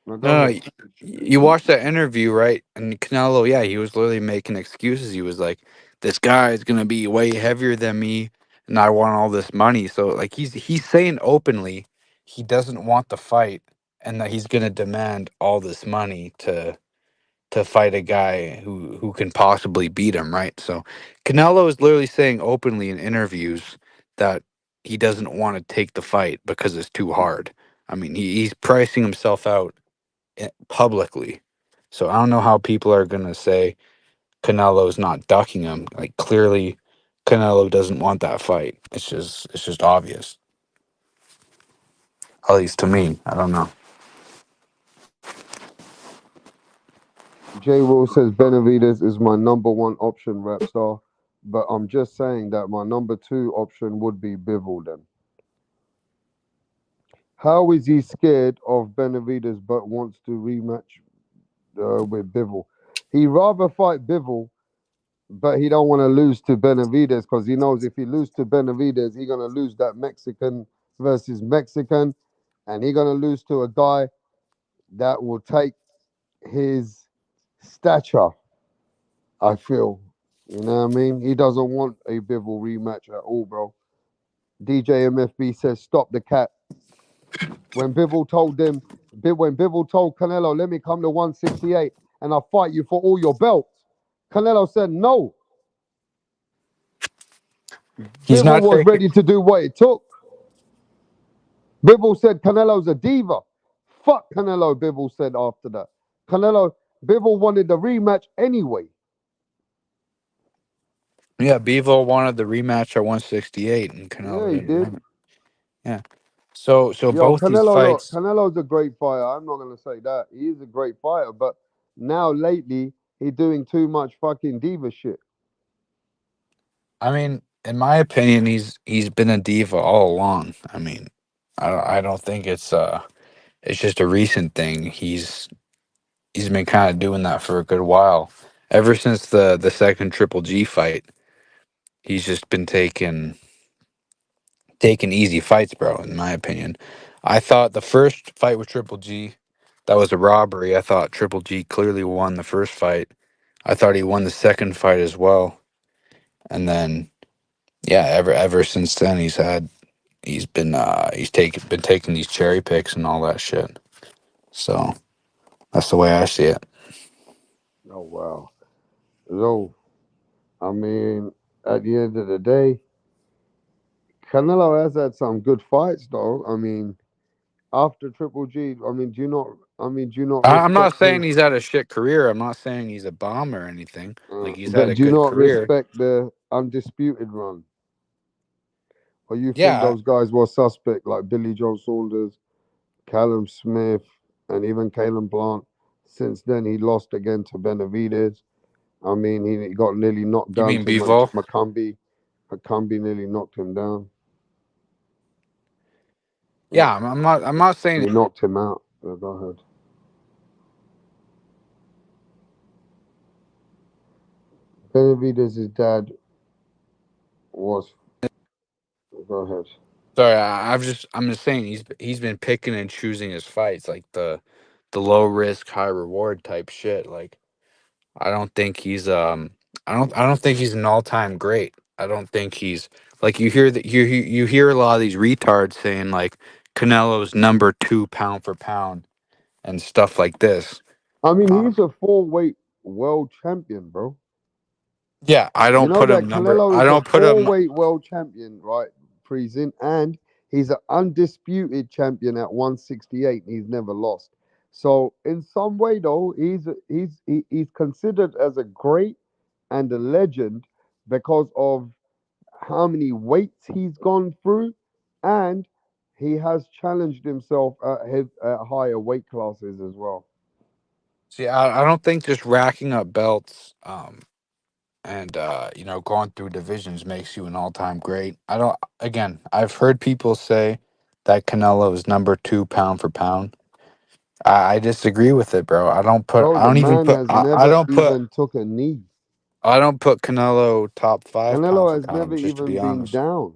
A: No, go
B: No, no,
A: ahead.
B: you watched that interview, right? And Canelo, yeah, he was literally making excuses. He was like, "This guy is gonna be way heavier than me, and I want all this money." So, like, he's saying openly he doesn't want the fight, and that he's gonna demand all this money to fight a guy who can possibly beat him, right? So, Canelo is literally saying openly in interviews that he doesn't want to take the fight because it's too hard. I mean, he's pricing himself out publicly. So I don't know how people are gonna say Canelo's not ducking him. Like clearly, Canelo doesn't want that fight. It's just obvious. At least to me. I don't know.
A: J Will says Benavides is my number one option, rap star. But I'm just saying that my number two option would be Bivol then. How is he scared of Benavides but wants to rematch with Bivol? He rather fight Bivol, but he don't want to lose to Benavides because he knows if he lose to Benavides, he gonna lose that Mexican versus Mexican, and he gonna lose to a guy that will take his stature. I feel, you know what I mean. He doesn't want a Bivol rematch at all, bro. DJ MFB says stop the cat. When Bivol told them, when Bivol told Canelo, let me come to 168 and I'll fight you for all your belts. Canelo said no.
B: He's
A: Bivol
B: not
A: was
B: taking.
A: ready to do what it took. Bivol said Canelo's a diva. Fuck Canelo, Bivol said after that. Canelo, Bivol wanted the rematch anyway.
B: Yeah, Bevo wanted the rematch at 168, and
A: Yeah,
B: Canelo
A: he
B: didn't
A: did.
B: want it. Yeah. So
A: Yo,
B: both these
A: Canelo, look,
B: fights.
A: Canelo's a great fighter. I'm not gonna say that. He is a great fighter, but now lately he's doing too much fucking diva shit.
B: I mean, in my opinion, he's been a diva all along. I mean, I don't think it's just a recent thing. He's been kind of doing that for a good while. Ever since the second Triple G fight, he's just been taking easy fights, bro. In my opinion, I thought the first fight with Triple G, that was a robbery. I thought Triple G clearly won the first fight. I thought he won the second fight as well, and then yeah, ever since then he's been taking these cherry picks and all that shit. So that's the way I see it.
A: Oh wow. So I mean, at the end of the day, Canelo has had some good fights though. I mean, after Triple G, I mean, do you not? I mean, do you not
B: I'm not
A: respect
B: saying
A: his?
B: he's had a shit career. I'm not saying he's a bum or anything. Like he's had
A: But
B: a
A: do you
B: good
A: not
B: career.
A: respect the undisputed run? Or you think
B: Yeah,
A: those guys were suspect, like Billy Joe Saunders, Callum Smith, and even Caleb Plant? Since then, he lost again to Benavidez. I mean, he got nearly knocked
B: you
A: down
B: mean
A: to
B: Bevo?
A: Macumbi. Macumbi nearly knocked him down.
B: Yeah, I'm not saying.
A: He knocked him out. Go ahead. Benavidez's dad was. Go ahead.
B: Sorry, I'm just saying he's been picking and choosing his fights, like the low risk, high reward type shit. Like I don't think I don't think he's an all time great. I don't think he's like you hear a lot of these retards saying like Canelo's number two pound for pound and stuff like this.
A: I mean,
B: Uh,
A: he's a four-weight world champion, bro.
B: yeah, I
A: You
B: don't
A: know
B: put
A: that
B: him number.
A: Canelo
B: I
A: is a
B: don't put him.
A: four-weight world champion, right? Freezing, and he's an undisputed champion at 168. He's never lost. So in some way, though, he's considered as a great and a legend because of how many weights he's gone through, and he has challenged himself at higher weight classes as well.
B: See, I don't think just racking up belts. And going through divisions makes you an all-time great. I don't Again, I've heard people say that Canelo is number two pound for pound. I disagree with it, bro.
A: Bro, the man has
B: I
A: never
B: don't put
A: even took a knee.
B: Canelo top five pound
A: Canelo
B: for
A: has never
B: pound, just to
A: even
B: be
A: been
B: honest.
A: down.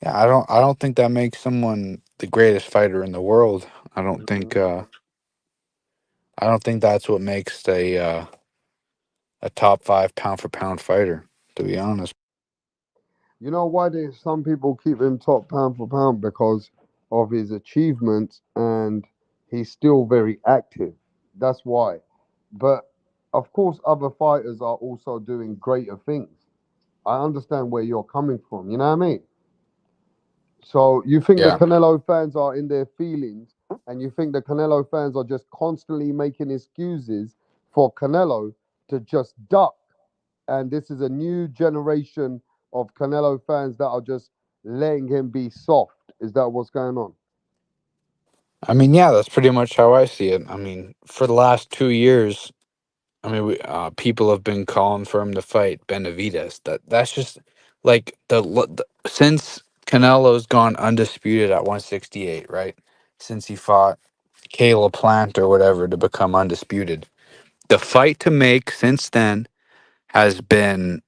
B: Yeah, I don't think that makes someone the greatest fighter in the world. I don't think
A: Mhm.
B: I don't think that's what makes a top five pound for pound fighter, to be honest.
A: You know why some people keep him top pound for pound? Because of his achievements and he's still very active. That's why. But of course, other fighters are also doing greater things. I understand where you're coming from. You know what I mean? So you think the
B: Yeah.
A: Canelo fans are in their feelings, and you think the Canelo fans are just constantly making excuses for Canelo to just duck. And this is a new generation of Canelo fans that are just letting him be soft. Is that what's going on?
B: I mean, yeah, that's pretty much how I see it. I mean, for the last 2 years, people have been calling for him to fight Benavidez. That's just like since Canelo's gone undisputed at 168, right? Since he fought Caleb Plant or whatever to become undisputed, the fight to make since then has been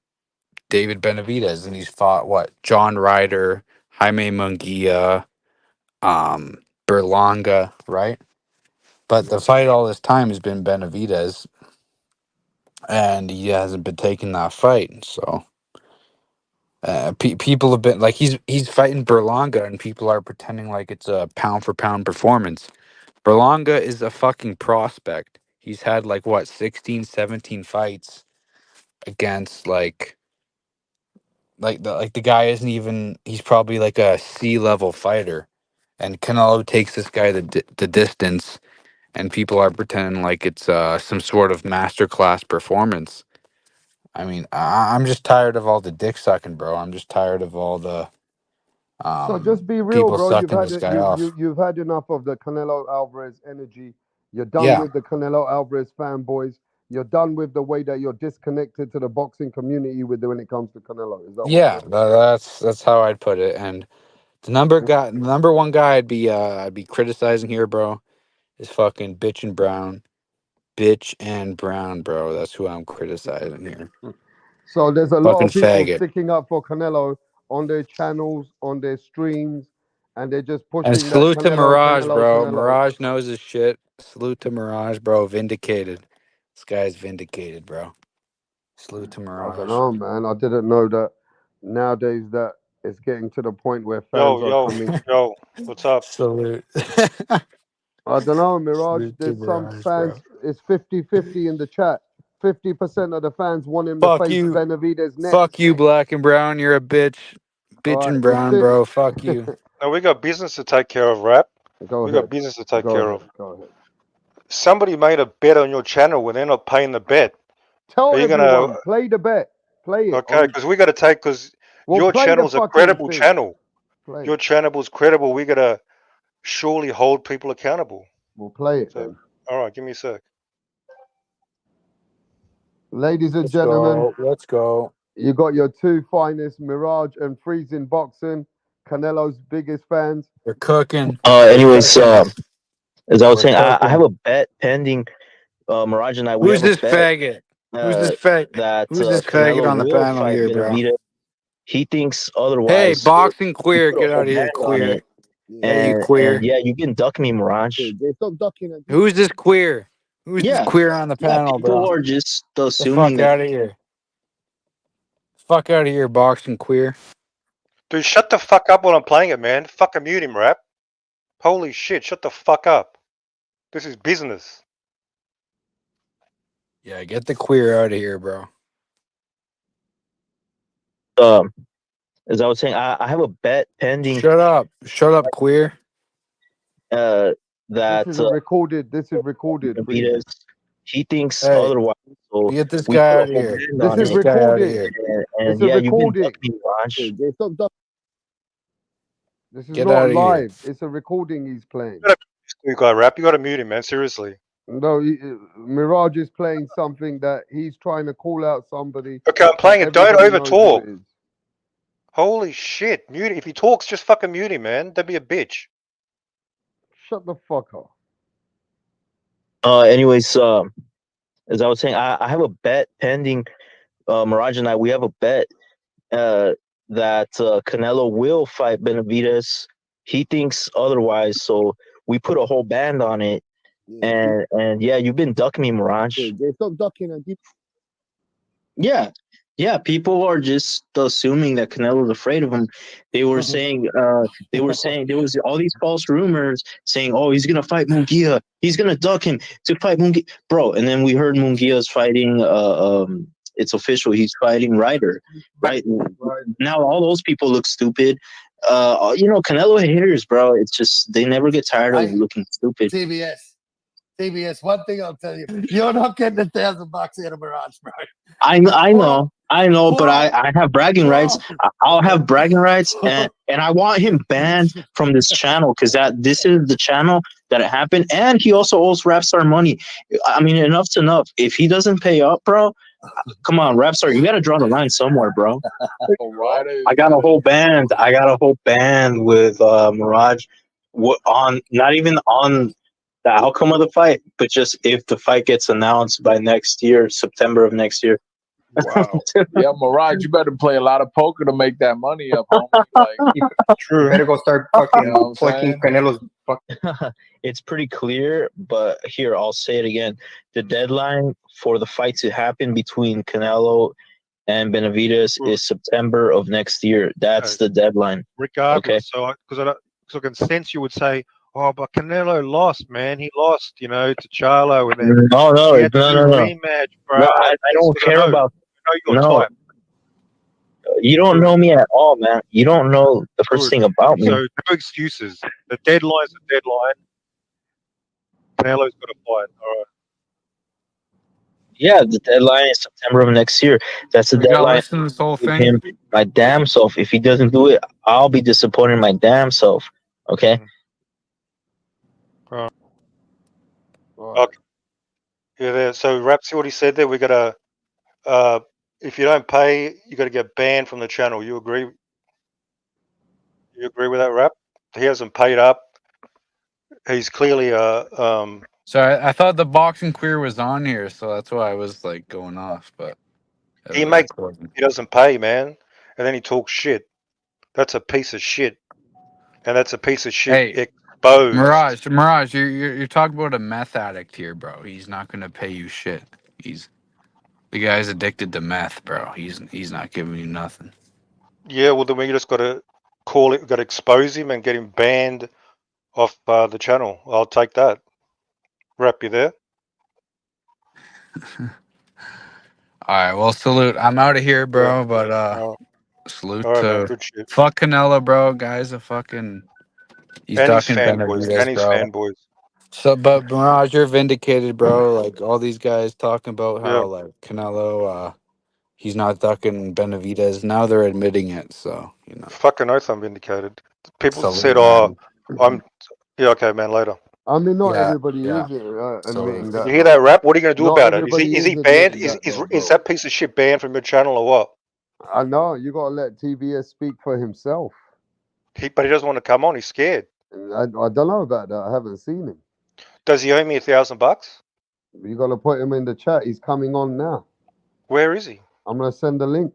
B: David Benavidez, and he's fought what John Ryder, Jaime Munguia, um, Berlanga, right? But the fight all this time has been Benavidez, and he hasn't been taking that fight. So people have been like, he's fighting Berlanga, and people are pretending like it's a pound for pound performance. Berlanga is a fucking prospect. He's had like what 16, 17 fights against like the guy isn't even. He's probably like a C level fighter, and Canelo takes this guy the distance, and people are pretending like it's some sort of masterclass performance. I mean, I'm just tired of all the dick sucking, bro. I'm just tired of all the
A: So just be real,
B: people
A: bro. You've
B: sucking
A: had
B: this
A: it.
B: guy off.
A: You've had enough of the Canelo Alvarez energy. You're done
B: Yeah,
A: with the Canelo Alvarez fanboys. You're done with the way that you're disconnected to the boxing community with when it comes to Canelo. Is that what
B: yeah, that's how I'd put it. And number one guy I'd be criticizing here, bro, is fucking bitch and Brown, bro. That's who I'm criticizing here.
A: So there's a lot
B: Fucking
A: of people
B: faggot.
A: sticking up for Canelo on their channels, on their streams, and they're just
B: And
A: pushing that
B: salute to
A: Canelo,
B: Mirage,
A: Canelo,
B: bro.
A: Canelo.
B: Mirage knows his shit. Salute to Mirage, bro. Vindicated. This guy's vindicated, bro. Salute to
A: I don't
B: Mirage.
A: know, man. I didn't know that nowadays that it's getting to the point where fans
C: Yo,
A: are
C: yo,
A: coming.
C: yo, what's up?
B: Salute.
A: I don't know, Mirage.
B: Salute to
A: There's some
B: Mirage, bro.
A: fans, it's 50-50 in the chat. 50% of the fans want him to
B: Fuck
A: face
B: you.
A: Benavidez
B: Fuck
A: next.
B: you, Black and Brown. You're a bitch.
A: All
B: Bitch
A: right,
B: and
A: it's
B: Brown,
A: fit.
B: bro. Fuck you.
C: No, we got business to take care of, Rap.
A: Go
C: We got
A: ahead.
C: business to take
A: Go
C: care
A: ahead.
C: of.
A: Go ahead.
C: Somebody made a bet on your channel when they're not paying the bet.
A: Tell
C: Are you gonna?
A: everyone, play the bet. Play it
C: Okay,
A: on.
C: because we got to take because
A: Well,
C: your
A: play the
C: channel's a
A: fucking
C: credible
A: thing.
C: channel.
A: Play
C: Your
A: it.
C: channel's credible. We gotta surely hold people accountable.
A: We'll play it
C: So,
A: then.
C: all right, give me a sec.
A: Ladies and
B: Let's
A: gentlemen,
B: go. Let's go.
A: you got your two finest, Mirage and Freezing Boxing, Canelo's biggest fans.
B: We're cooking. We're
D: Anyways,
B: cooking.
D: as I was
B: We're
D: saying, I have
B: cooking.
D: a bet pending. Mirage and I, we
B: Who's
D: have a
B: this
D: bet
B: faggot? Who's this fag?
D: that
B: Who's this faggot
D: Canelo
B: on the
D: will
B: panel
D: fight
B: here, bro?
D: Benavidez. He thinks
B: Hey,
D: otherwise, so
B: boxing
D: we
B: queer,
D: put a
B: get out
D: whole
B: of here,
D: ban on
B: queer.
D: it.
B: Hey, you
D: And
B: queer.
D: yeah, you've been ducking me, Mirage.
A: Stop ducking and
B: Who's this queer? Who's this
D: Yeah,
B: queer on the panel,
D: people
B: bro?
D: are just
B: The
D: assuming
B: fuck
D: that.
B: out of here. Fuck out of here, boxing queer.
C: Dude, shut the fuck up while I'm playing it, man. Fucking mute him, Rap. Holy shit, shut the fuck up. This is business.
B: Yeah, get the queer out of here, bro.
D: As I was saying, I have a bet pending.
B: Shut up. Shut up, queer.
D: That
A: this is recorded. This is recorded, Freezing.
D: Benavidez, he thinks
B: Hey,
D: otherwise, so
B: get this
D: we
B: guy
D: put
B: out
D: a
B: of
D: whole
B: here.
D: ban
A: This
D: on
B: Get
A: is
B: this
D: it.
B: guy out of
A: recorded.
B: here.
D: And
A: It's a
D: yeah, you've been
A: recording.
D: ducking me, Mirage.
A: Stop ducking. This is
B: Get
A: not
B: out of here.
A: live. It's a recording he's playing.
C: You got Rap. You gotta mute him, man. Seriously.
A: No, Mirage is playing something that he's trying to call out somebody
C: Okay, I'm
A: that
C: playing it. Don't
A: everybody
C: over
A: knows who
C: talk.
A: it is.
C: Holy shit. Mute it. If he talks, just fucking mute him, man. Don't be a bitch.
A: Shut the fuck up.
D: Anyways, as I was saying, I have a bet pending. Mirage and I, we have a bet that Canelo will fight Benavidez. He thinks otherwise, so we put a whole band on it. And yeah, you've been ducking me, Mirage.
A: Stop ducking and keep.
D: Yeah, people are just assuming that Canelo's afraid of him. They were saying there was all these false rumors saying, oh, he's gonna fight Munguia, he's gonna duck him to fight Munguia, bro. And then we heard Munguia's fighting. It's official, he's fighting Ryder, right? Now all those people look stupid. Canelo haters, bro. It's just they never get tired of looking stupid.
E: TBS, one thing I'll tell you, you're not getting $1,000 in a Mirage, bro.
D: I know, but I have bragging rights. I'll have bragging rights, and I want him banned from this channel because this is the channel that it happened, and he also owes Rapstar money. I mean, enough's enough. If he doesn't pay up, bro, come on, Rapstar, you got to draw the line somewhere, bro. I got a whole band. With Mirage, not even on the outcome of the fight, but just if the fight gets announced by next year, September of next year.
F: Wow. Yeah, Mirage, you better play a lot of poker to make that money up, homie. Like,
G: True, better go start fucking
F: You know what I'm
G: fucking
F: saying?
G: Canelo's.
D: It's pretty clear, but here, I'll say it again. The deadline for the fight to happen between Canelo and Benavidez is September of next year. That's the deadline.
C: Regardless. So, because I can sense you would say, oh, but Canelo lost, man. He lost, to Charlo. And then
D: No,
C: he had to do
D: no.
C: rematch, bro.
D: No, I don't care about.
C: I know your type.
D: You don't know me at all, man. You don't know the first
C: Good.
D: thing about me.
C: So no excuses. The deadline's a deadline. Canelo's got to fight. All right.
D: Yeah, the deadline is September of next year. That's the
B: We gotta
D: deadline.
B: listen to this whole
D: Give
B: thing.
D: him my damn self. If he doesn't do it, I'll be disappointed in my damn self. Okay.
A: Right.
C: Okay. Yeah. There. So, Rap, see what he said there. We got to. If you don't pay, you got to get banned from the channel. You agree? You agree with that, Rap? He hasn't paid up. He's clearly
B: So I thought the boxing queer was on here, so that's why I was like going off. But
C: he
B: that's
C: makes. He doesn't pay, man, and then he talks shit. That's a piece of shit, and that's a piece of shit
B: Hey,
C: exposed.
B: Mirage, you're talking about a meth addict here, bro. He's not gonna pay you shit. The guy's addicted to meth, bro. He's not giving you nothing.
C: Yeah, well, then we just got to call it, got to expose him and get him banned off the channel. I'll take that. Rap, you there?
B: All right, well, salute. I'm out of here, bro. But
C: All
B: salute
C: right, man.
B: to
C: Good shit.
B: fuck Canelo, bro. Guy's a fucking. He's
C: And his
B: ducking
C: fanboys.
B: Benavidez,
C: And his
B: bro.
C: fanboys.
B: So, but Mirage, you're vindicated, bro. Like all these guys talking about
C: Yeah.
B: how like Canelo, he's not ducking Benavidez. Now they're admitting it. So you know,
C: Fucking oath I'm vindicated. People
B: salute,
C: said, oh,
B: man.
C: I'm. Yeah, okay, man, later.
A: I mean, not
B: Yeah,
A: everybody
B: yeah.
A: is admitting
B: Salute.
A: that,
C: You hear
A: though.
C: that, Rap? What are you going to do
A: Not
C: about it? Is
A: everybody
C: he
A: is
C: banned?
A: admitting
C: Is,
A: that,
C: is,
A: though,
C: is
A: bro.
C: that piece of shit banned from your channel or what?
A: I know you gotta let TBS speak for himself.
C: But he doesn't want to come on. He's scared.
A: I don't know about that. I haven't seen him.
C: Does he owe me $1,000?
A: You gotta put him in the chat. He's coming on now.
C: Where is he?
A: I'm gonna send the link.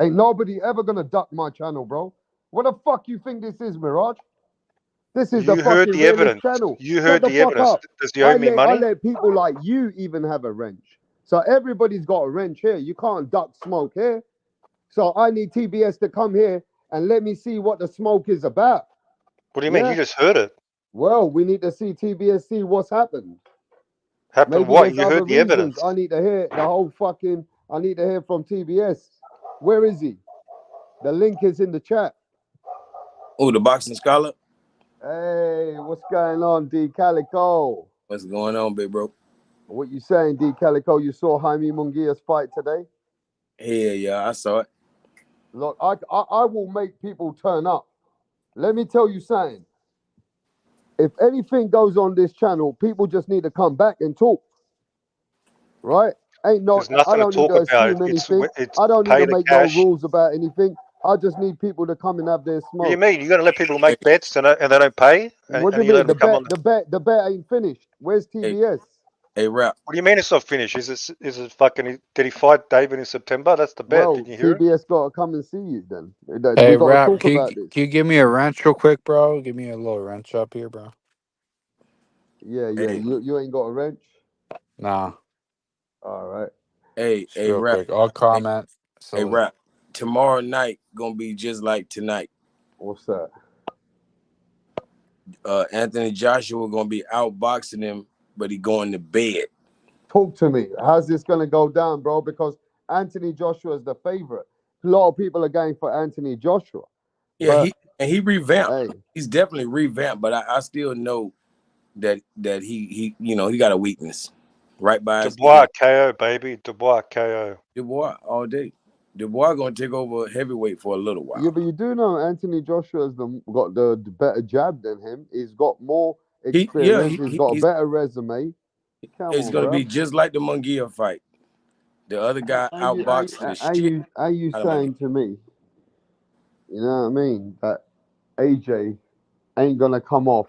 A: Ain't nobody ever gonna duck my channel, bro. What the fuck you think this is, Mirage? This is the
C: You heard
A: fucking
C: the
A: realest
C: evidence.
A: channel.
C: You
A: Shut
C: heard
A: the
C: the
A: fuck
C: evidence.
A: up.
C: Does he owe me
A: I
C: money?
A: let people like you even have a wrench. So everybody's got a wrench here. You can't duck smoke here. So I need TBS to come here and let me see what the smoke is about.
C: What do you mean?
A: Yeah.
C: You just heard it.
A: Well, we need to see TBS see what's happened.
C: Happened
A: Maybe
C: what?
A: there's
C: You
A: other
C: heard the
A: reasons.
C: evidence.
A: I need to hear the whole fucking. I need to hear from TBS. Where is he? The link is in the chat.
H: Oh, the boxing scholar.
A: Hey, what's going on, D Calico?
H: What's going on, big bro?
A: What you saying, D Calico? You saw Jaime Munguia's fight today?
H: Hell yeah, I saw it.
A: Look, I will make people turn up. Let me tell you something. If anything goes on this channel, people just need to come back and talk. Right? Ain't no.
C: There's nothing
A: I
C: to
A: don't need
C: talk
A: to
C: about.
A: assume anything.
C: It's
A: I don't need
C: pay
A: to
C: the
A: make no
C: cash.
A: rules about anything. I just need people to come and have their
C: What do you
A: smoke.
C: mean? You're going to let people make bets and they don't pay?
A: What do
C: And
A: you
C: you let
A: mean?
C: them come on?
A: The bet ain't finished. Where's TBS?
H: Hey, Rap.
C: What do you mean it's not finished? Is it fucking? Did he fight David in September? That's the bet.
A: Well,
C: Didn't you hear it?
A: TBS got to come and see you then.
B: Hey,
A: We got to
B: Rap,
A: talk about this.
B: can you give me a wrench real quick, bro? Give me a little wrench up here, bro.
A: Yeah.
H: Hey.
A: You ain't got a wrench?
B: Nah.
A: All right.
H: Hey,
B: Just real quick. I'll comment.
H: Hey, Rap. Tomorrow night gonna be just like tonight.
A: What's that?
H: Anthony Joshua gonna be outboxing him, but he going to bed.
A: Talk to me. How's this gonna go down, bro? Because Anthony Joshua is the favorite. A lot of people are going for Anthony Joshua.
H: Yeah, he revamped.
A: Hey.
H: He's definitely revamped, but I still know that he he got a weakness right by his
C: Dubois
H: ear.
C: KO, baby. Dubois KO.
H: Dubois all day. Dubois gonna take over heavyweight for a little while.
A: Yeah, but you do know Anthony Joshua's got the better jab than him. He's got more experience. He's got a better resume.
H: It's gonna be just like the Munguia fight. The other guy outboxed the shit.
A: Are you saying to me, you know what I mean, that AJ ain't gonna come off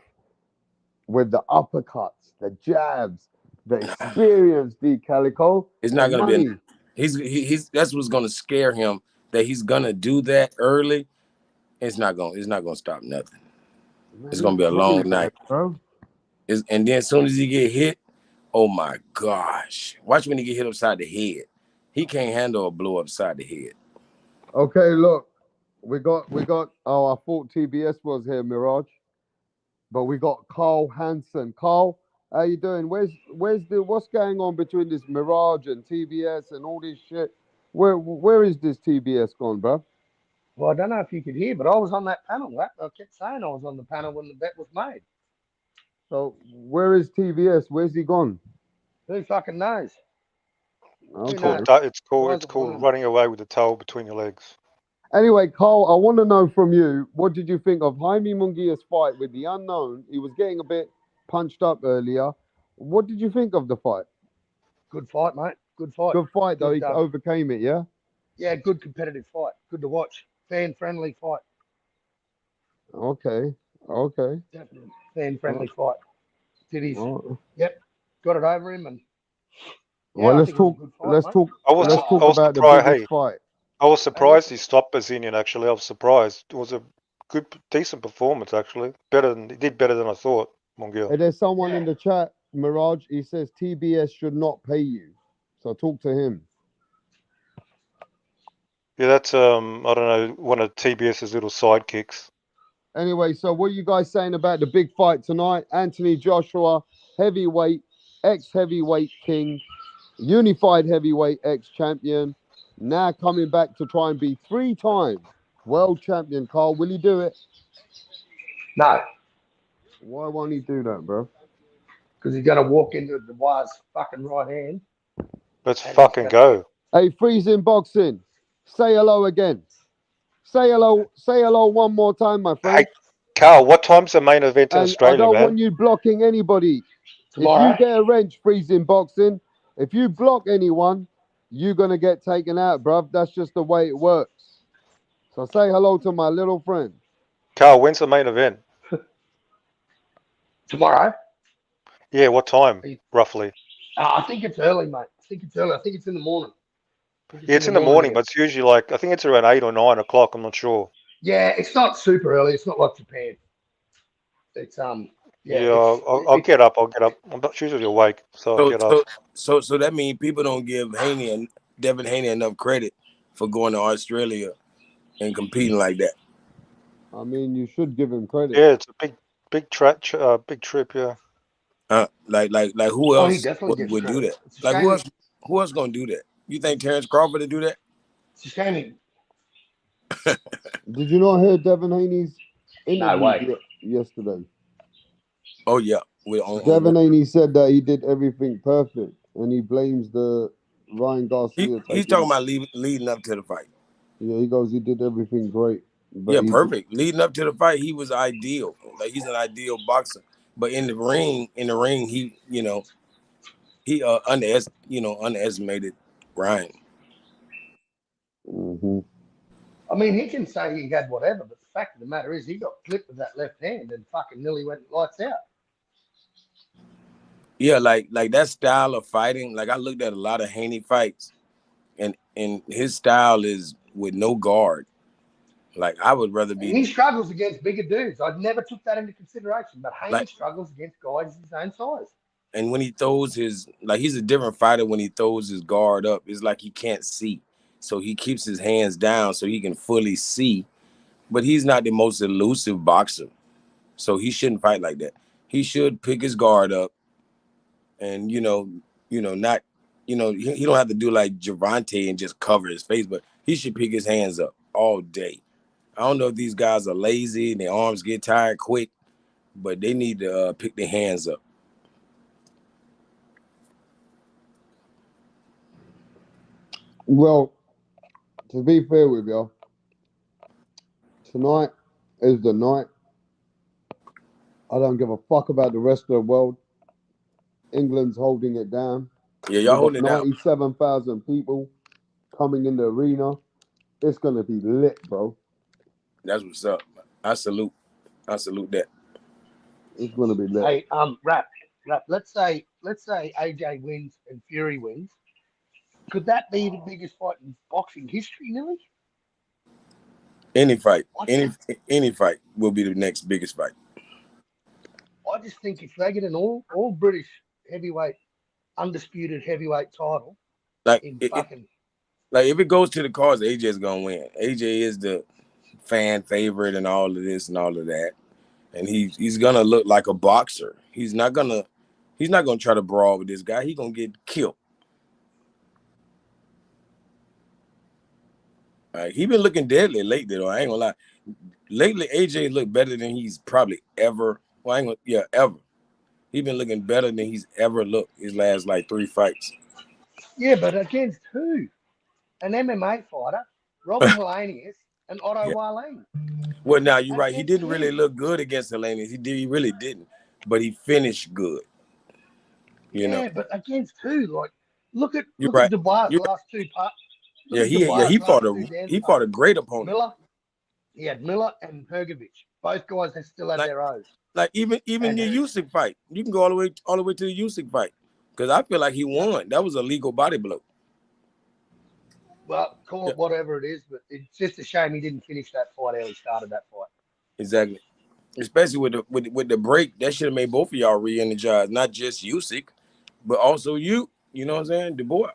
A: with the uppercuts, the jabs, the experience, D Calico?
H: It's not gonna be. He's that's what's gonna scare him. That he's gonna do that early. It's not gonna stop nothing. It's gonna be a long night,
A: bro.
H: And then as soon as he get hit, oh my gosh! Watch when he get hit upside the head. He can't handle a blow upside the head.
A: Okay, look, we got. Oh, I thought TBS was here, Mirage, but we got Carl Hansen. Carl, how you doing? What's going on between this Mirage and TBS and all this shit? Where is this TBS gone, bro?
E: Well, I don't know if you could hear, but I was on that panel. I kept saying I was on the panel when the bet was made.
A: So where is TBS? Where's he gone?
E: Who fucking knows?
A: Okay.
C: It's called running away with the tail between your legs.
A: Anyway, Carl, I want to know from you, what did you think of Jaime Munguia's fight with the unknown? He was getting a bit punched up earlier. What did you think of the fight?
E: Good fight, mate. Good fight.
A: Good fight, though.
E: Good,
A: He overcame it, yeah?
E: Yeah, good competitive fight. Good to watch. Fan-friendly fight.
A: Okay.
E: Definitely. Fan-friendly fight. Did his...
A: Oh.
E: Yep. Got it over him and... Yeah,
A: Well,
E: I
A: let's
E: think it was a
A: talk.
E: good fight,
A: Let's
E: mate.
A: talk.
C: I was
A: Let's talk about the
C: surprised.
A: biggest
C: Hey,
A: fight.
C: I was surprised he stopped Bazinian. Actually, I was surprised. It was a good, decent performance. Actually, he did better than I thought. Munguia.
A: And there's someone in the chat, Mirage. He says TBS should not pay you. So talk to him.
C: Yeah, that's I don't know, one of TBS's little sidekicks.
A: Anyway, so what are you guys saying about the big fight tonight? Anthony Joshua, heavyweight, ex-heavyweight king, unified heavyweight ex-champion, now coming back to try and be 3-time world champion. Carl, will he do it?
E: No,
A: Why won't he do that, bro?
E: because he's going to walk into Dubois' fucking right hand.
C: Let's fucking go.
A: Hey, Freezing Boxing, say hello again. Say hello one more time, my friend.
C: Hey, Carl, what time's the main event in
A: And
C: Australia,
A: I don't
C: man?
A: want you blocking anybody.
E: Tomorrow.
A: If you get a wrench, Freezing Boxing, if you block anyone, you're going to get taken out, bruv. That's just the way it works. So say hello to my little friend.
C: Carl, when's the main event?
E: Tomorrow.
C: Yeah, what time, roughly?
E: I think it's early, mate. I think it's early. I think it's in the morning.
C: Yeah, it's in the morning, but it's usually like, I think it's around 8 or 9 o'clock. I'm not sure.
E: Yeah, it's not super early. It's not like Japan. It's
C: Yeah, I'll get up. I'm not usually awake, so I'll get up.
H: So that means people don't give Devin Haney enough credit for going to Australia and competing like that.
A: I mean, you should give him credit.
C: Yeah, it's a big trip. Yeah.
H: Like who else
E: he definitely
H: would do
E: credit.
H: that? Like who else gonna do that? You think Terrence Crawford would do that?
E: It's a shame.
A: Did you not hear Devin Haney's interview
E: way.
A: yesterday?
H: Oh yeah.
A: Devin Haney said that he did everything perfect, and he blames the Ryan Garcia.
H: He's talking about leading up to the fight.
A: Yeah, he goes, he did everything great. But
H: Yeah, perfect. Leading up to the fight, he was ideal. Like he's an ideal boxer. But in the ring, he underestimated Ryan.
A: Mm-hmm.
E: I mean, he can say he had whatever, but the fact of the matter is he got clipped with that left hand and fucking nearly went lights out.
H: Yeah, like that style of fighting. Like I looked at a lot of Haney fights, and his style is with no guard. Like I would rather be.
E: He struggles against bigger dudes. I never took that into consideration, but Haney struggles against guys his own size.
H: And when he throws he's a different fighter when he throws his guard up. It's like he can't see, so he keeps his hands down so he can fully see. But he's not the most elusive boxer, so he shouldn't fight like that. He should pick his guard up, and he don't have to do like Gervonta and just cover his face, but he should pick his hands up all day. I don't know if these guys are lazy and their arms get tired quick, but they need to pick their hands up.
A: Well, to be fair with you, tonight is the night. I don't give a fuck about the rest of the world. England's holding it down.
H: Yeah, y'all holding it down.
A: 97,000 people coming in the arena. It's going to be lit, bro.
H: That's what's up. I salute that.
A: It's going to be lit.
E: Hey, Rap. Let's say AJ wins and Fury wins. Could that be the biggest fight in boxing history, Millie?
H: Any fight will be the next biggest fight.
E: I just think if they get an all British heavyweight, undisputed heavyweight title,
H: like if it goes to the cards, AJ's gonna win. AJ is the fan favorite and all of this and all of that, and he's gonna look like a boxer. He's not gonna try to brawl with this guy. He's gonna get killed. He been looking deadly lately, though. I ain't gonna lie. Lately, AJ looked better than he's probably ever. Well, I ain't gonna, ever. He been looking better than he's ever looked his last like 3 fights.
E: Yeah, but against who? An MMA fighter, Robert Helenius, and Otto Wallin.
H: Well, now you're right. He
E: Against
H: didn't really
E: who?
H: look good against Helenius. He really didn't. But he finished good. You know.
E: Yeah, but against who? Like, look at
H: You're right.
E: Dubois'
H: You're
E: last two parts. Look
H: Yeah,
E: at Dubois'
H: he
E: last
H: fought
E: two dance
H: a great opponent.
E: Miller. He had Miller and Hergovich. Both guys have still had their O's.
H: Like even
E: And
H: the Usyk fight, you can go all the way to the Usyk fight because I feel like he won. That was a legal body blow.
E: Well, call it whatever it is, but it's just a shame he didn't finish that fight early. Started that fight.
H: Exactly, especially with the break. That should have made both of y'all re-energized, not just Usyk, but also you. You know what I'm saying, Dubois.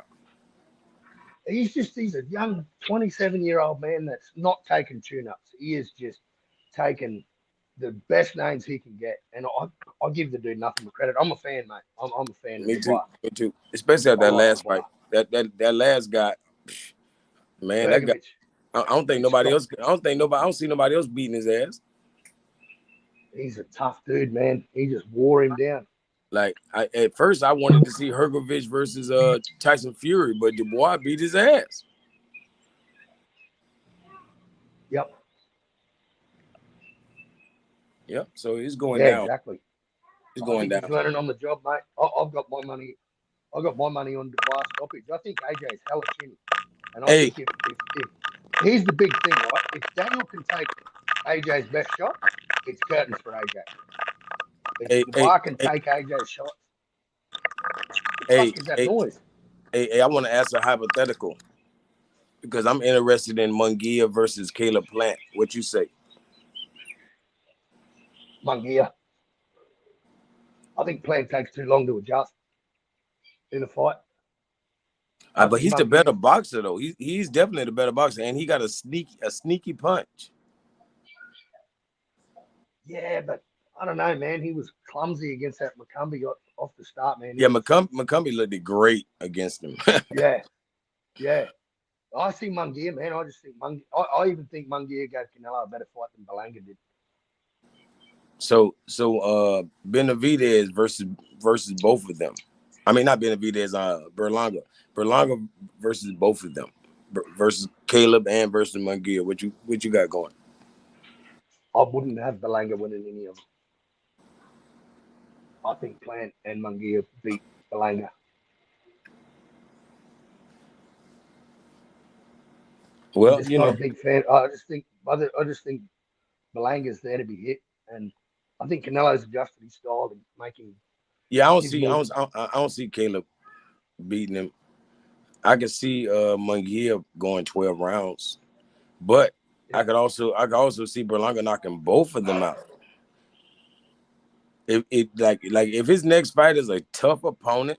E: He's a young 27-year-old man that's not taking tune-ups. He is just taking the best names he can get, and I give the dude nothing but credit. I'm a fan, mate. I'm a fan.
H: Me too. Especially at that last fight. That last guy, man. That guy. I don't think nobody else. I don't see nobody else beating his ass.
E: He's a tough dude, man. He just wore him down.
H: Like at first, I wanted to see Hergovich versus Tyson Fury, but Dubois beat his ass.
E: Yep.
H: So he's going down.
E: Exactly.
H: He's going down.
E: He's learning on the job, mate. I've got my money. I got my money on Dubois stoppage. I think AJ's hella chinny. And I think if here's the big thing, right? If Daniel can take AJ's best shot, it's curtains for AJ. If Dubois can take AJ's shots, what the fuck is that noise?
H: I want to ask a hypothetical because I'm interested in Munguia versus Caleb Plant. What you say?
E: Munguia. I think Plant takes too long to adjust in a fight.
H: But he's the better boxer, though. He's definitely the better boxer, and he got a sneaky punch.
E: Yeah, but I don't know, man. He was clumsy against that McCumbee off the start, man.
H: McCumbee looked great against him.
E: Yeah. I see Munguia, man. I just think I even think Munguia gave Canelo a better fight than Berlanga did.
H: So Benavidez versus both of them. I mean, not Benavidez, Berlanga. Berlanga versus both of them. Versus Caleb and versus Munguia. What you got going?
E: I wouldn't have Berlanga winning any of them. I think Plant and Munguia beat Berlanga.
H: Well,
E: I'm not a big fan. I just think Berlanga's there to be hit, and I think Canelo's adjusted his style and making.
H: Yeah, I don't see Caleb beating him. I can see Munguia going 12 rounds, but I could also see Berlanga knocking both of them out. If his next fight is a tough opponent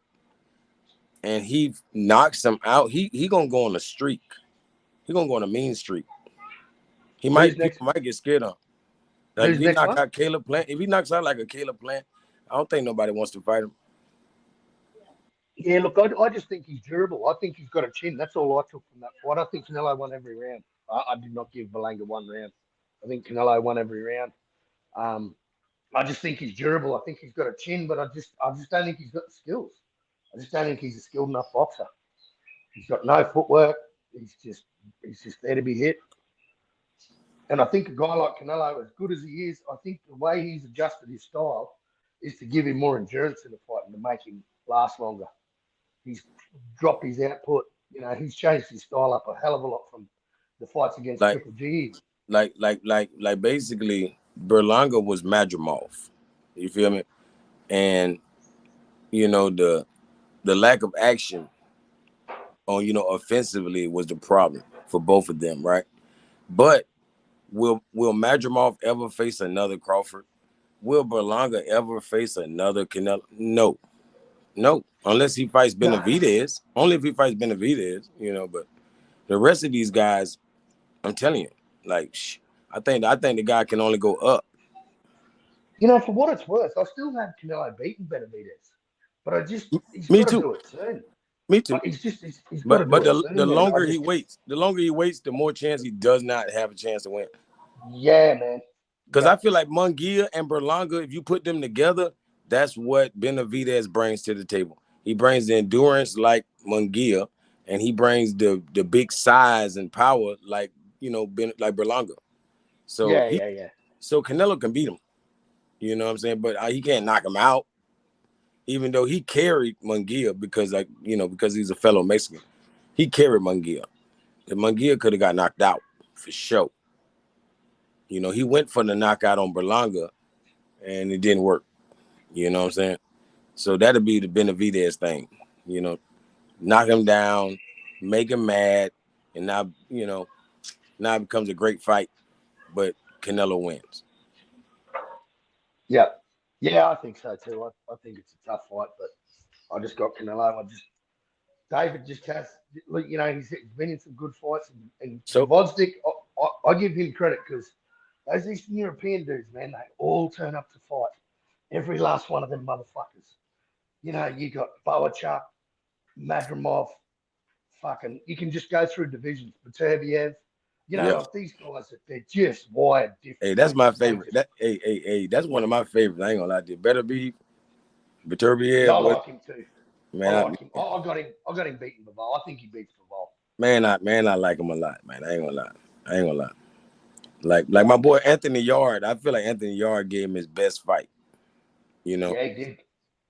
H: and he knocks him out, he gonna go on a streak. He gonna go on a mean streak. People might get scared of him. Like if he knock out Caleb Plant, if he knocks out like a Caleb Plant, I don't think nobody wants to fight him.
E: Yeah, look, I just think he's durable. I think he's got a chin. That's all I took from that fight. I think Canelo won every round. I did not give Berlanga one round. I think Canelo won every round. I just think he's durable. I think he's got a chin, but I just don't think he's got the skills. I just don't think he's a skilled enough boxer. He's got no footwork. He's just there to be hit. And I think a guy like Canelo, as good as he is, I think the way he's adjusted his style is to give him more endurance in the fight and to make him last longer. He's dropped his output. You know, he's changed his style up a hell of a lot from the fights against Triple G.
H: Like basically, Berlanga was Madrimov. You feel me? And you know the lack of action on offensively was the problem for both of them, right? But will Madrimov ever face another Crawford? Will Berlanga ever face another Canelo? No, unless he fights Benavidez. Only if he fights Benavidez, But the rest of these guys, I'm telling you, I think the guy can only go up.
E: For what it's worth, I still have Canelo beating Benavidez, but he's
H: Me
E: got to
H: too.
E: do it soon.
H: Me too.
E: Like, he's got to
H: But
E: do it soon,
H: the
E: man.
H: longer he waits, the more chance he does not have a chance to win.
E: Yeah, man.
H: Because I feel like Munguia and Berlanga, if you put them together, that's what Benavidez brings to the table. He brings the endurance like Munguia, and he brings the big size and power like like Berlanga. So so Canelo can beat him. You know what I'm saying? But he can't knock him out. Even though he carried Munguia because because he's a fellow Mexican, he carried Munguia. If Munguia could have got knocked out for sure. He went for the knockout on Berlanga, and it didn't work. You know what I'm saying? So that'll be the Benavidez thing. Knock him down, make him mad, and now it becomes a great fight. But Canelo wins.
E: Yeah, I think so too. I think it's a tough fight, but I just got Canelo. David just has, he's been in some good fights, and
H: So
E: Gvozdyk, I give him credit because those Eastern European dudes, man, they all turn up to fight. Every last one of them motherfuckers. You got Boachuk, Madrimov, you can just go through divisions. Baturbiev, like these guys, they're just wired different.
H: Hey, that's my favorite. That's one of my favorites. I ain't gonna lie to you. Better be Baturbiev.
E: Yeah, I like him too.
H: Man,
E: I like him. I got him beating Bivol. I think he beats Bivol.
H: Man, I like him a lot, man. I ain't gonna lie. Like my boy Anthony Yard. I feel like Anthony Yard gave him his best fight.
E: Yeah, he did.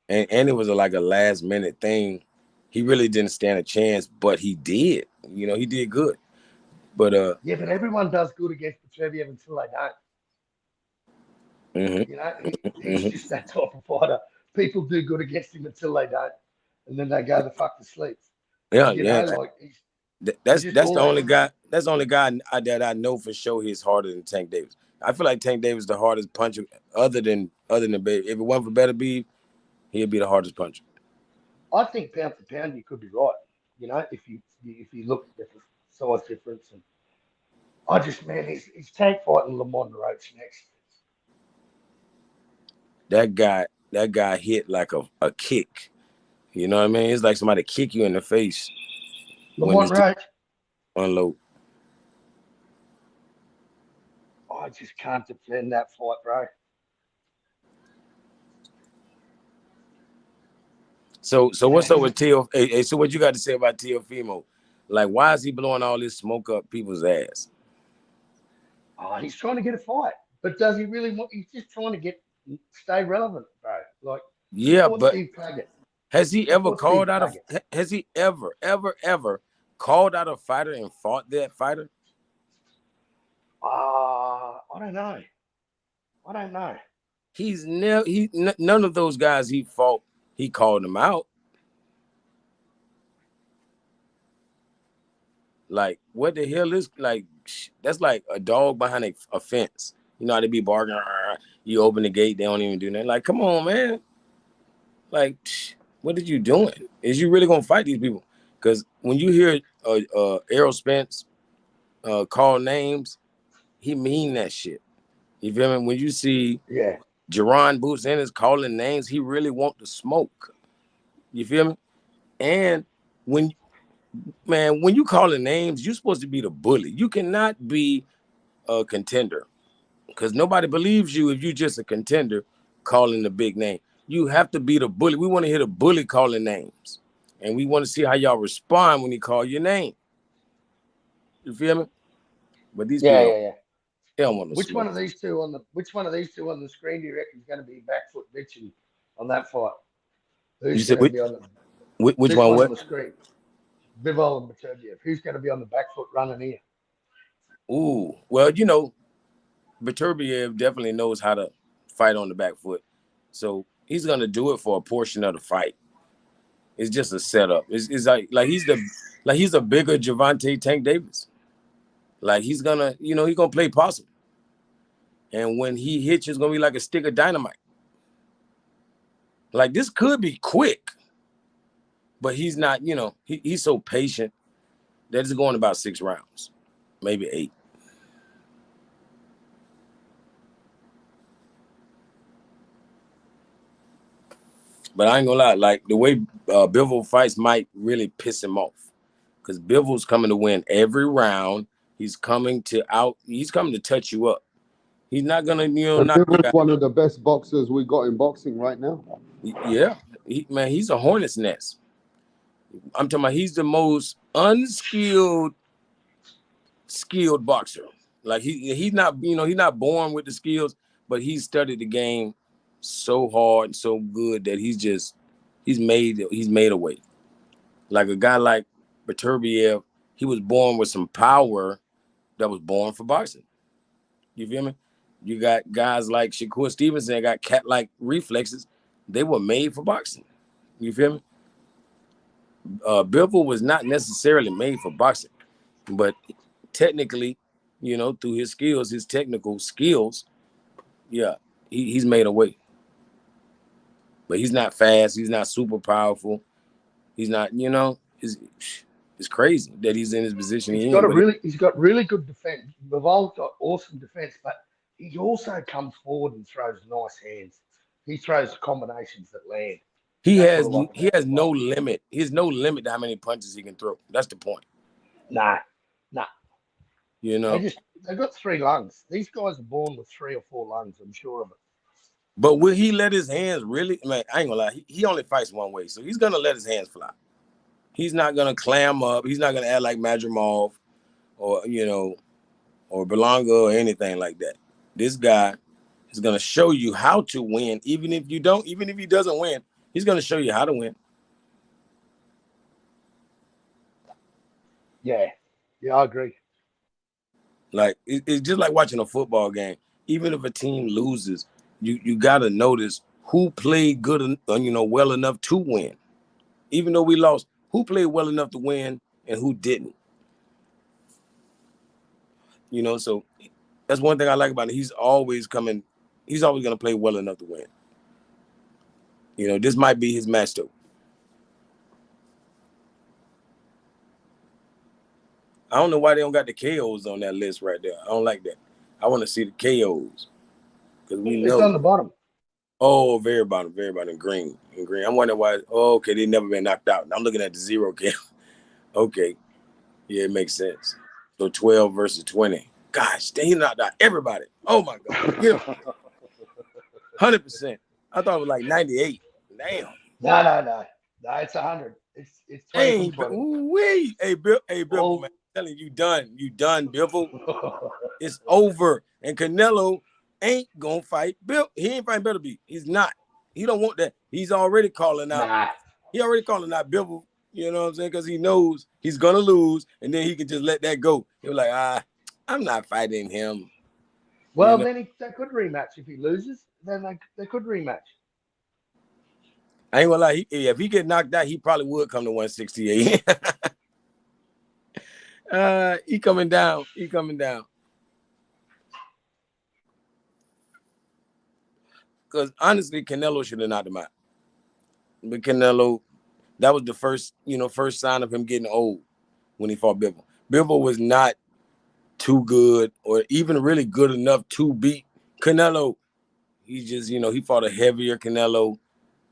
H: And it was like a last minute thing. He really didn't stand a chance, but he did. He did good. But
E: but everyone does good against Baturbiev until they don't. He's just that type of fighter. People do good against him until they don't, and then they go the fuck to sleep.
H: Yeah, that's the only guy. That's the only guy that I know for sure he's harder than Tank Davis. I feel like Tank Davis is the hardest puncher other than Baby. If it wasn't for Better Be, he'd be the hardest puncher.
E: I think pound for pound you could be right. If you look at the size difference, and he's Tank fighting Lamont Roach next.
H: That guy hit like a kick. You know what I mean? It's like somebody kick you in the face.
E: Lamont Roach.
H: Unload.
E: I just can't defend that fight, bro.
H: So what's up with Teo? Hey, so what you got to say about Teofimo? Like, why is he blowing all this smoke up people's ass?
E: He's trying to get a fight, but does he really want? He's just trying to stay relevant, bro. Like,
H: but
E: Steve Paget.
H: Has he ever called out Has he ever called out a fighter and fought that fighter?
E: I don't know.
H: He's none of those guys he fought. He called them out. Like, what the hell is like? That's like a dog behind a fence. You know how they be barking. You open the gate, they don't even do nothing. Like, come on, man. Like, what are you doing? Is you really gonna fight these people? Because when you hear Errol Spence call names, he mean that shit. You feel me? When you see Jerron Boots Ennis calling names, he really want to smoke. You feel me? And when you calling names, you're supposed to be the bully. You cannot be a contender because nobody believes you if you're just a contender calling the big name. You have to be the bully. We want to hear the bully calling names. And we want to see how y'all respond when he call your name. You feel me? But these people they don't want to
E: Which one of these two on the screen do you reckon is going to be back foot bitching on that fight? Who's going to be on the
H: which one
E: on the screen? Bivol and Baturbiev. Who's going to be on the back foot running here?
H: Ooh, well, Baturbiev definitely knows how to fight on the back foot. So he's going to do it for a portion of the fight. It's just a setup. It's like he's a bigger Gervonta Tank Davis. Like he's gonna, he's gonna play possum. And when he hits you, it's gonna be like a stick of dynamite. Like this could be quick, but he's not, he's so patient that it's going about 6 rounds, maybe 8. But I ain't gonna lie, like the way Bivol fights might really piss him off. Because Bivol's coming to win every round. He's coming to touch you up. He's not gonna, knock you
A: Bivol
H: out.
A: one of the best boxers we got in boxing right now.
H: Yeah. He's a hornet's nest. I'm talking about he's the most skilled boxer. Like he's not, he's not born with the skills, but he's studied the game so hard and so good that he's made a way. Like a guy like Beterbiev, he was born with some power that was born for boxing. You feel me? You got guys like Shakur Stevenson that got cat-like reflexes. They were made for boxing. You feel me? Bivol was not necessarily made for boxing, but technically, through his skills, his technical skills, yeah, he's made a way. But he's not fast. He's not super powerful. He's not, it's crazy that he's in his position.
E: He's got really good defense. Bivol's got awesome defense, but he also comes forward and throws nice hands. He throws combinations that land.
H: He has no limit. He has no limit to how many punches he can throw. That's the point.
E: Nah.
H: They've
E: got 3 lungs. These guys are born with 3 or 4 lungs. I'm sure of it.
H: But will he let his hands really? Man, I ain't gonna lie. He only fights one way, so he's gonna let his hands fly. He's not gonna clam up. He's not gonna act like Madrimov or or Berlanga or anything like that. This guy is gonna show you how to win, even if he doesn't win. He's gonna show you how to win.
E: Yeah, I agree.
H: Like it's just like watching a football game. Even if a team loses, you gotta notice who played good, well enough to win. Even though we lost, who played well enough to win and who didn't. So that's one thing I like about it. He's always gonna play well enough to win. This might be his match though. I don't know why they don't got the KOs on that list right there. I don't like that. I want to see the KOs. Because we know.
E: It's on the bottom.
H: Oh, very bottom, in green. I'm wondering why. Oh, okay, they never been knocked out. I'm looking at the 0 KO. Okay. Yeah, it makes sense. So 12 versus 20. Gosh, he knocked out everybody. Oh my God. Yeah. 100%. I thought it was like 98. Damn.
E: No. No, it's 100. It's 20 from 20.
H: Hey, Bivol, man. I'm telling you, you done, Bivol. It's over. And Canelo ain't gonna fight Bill. He ain't fighting Beterbiev. He's not. He don't want that. He's already calling out.
E: Nah.
H: He already calling out Bivol. You know what I'm saying? Because he knows he's gonna lose, and then he can just let that go. He'll be like, I'm not fighting him.
E: Well, then they could rematch if he loses. Then they could rematch.
H: I ain't gonna lie. If he get knocked out, he probably would come to 168. He coming down. Because honestly, Canelo should have knocked him out. But Canelo, that was the first sign of him getting old when he fought Bivol. Bivol was not too good or even really good enough to beat Canelo. He just, he fought a heavier Canelo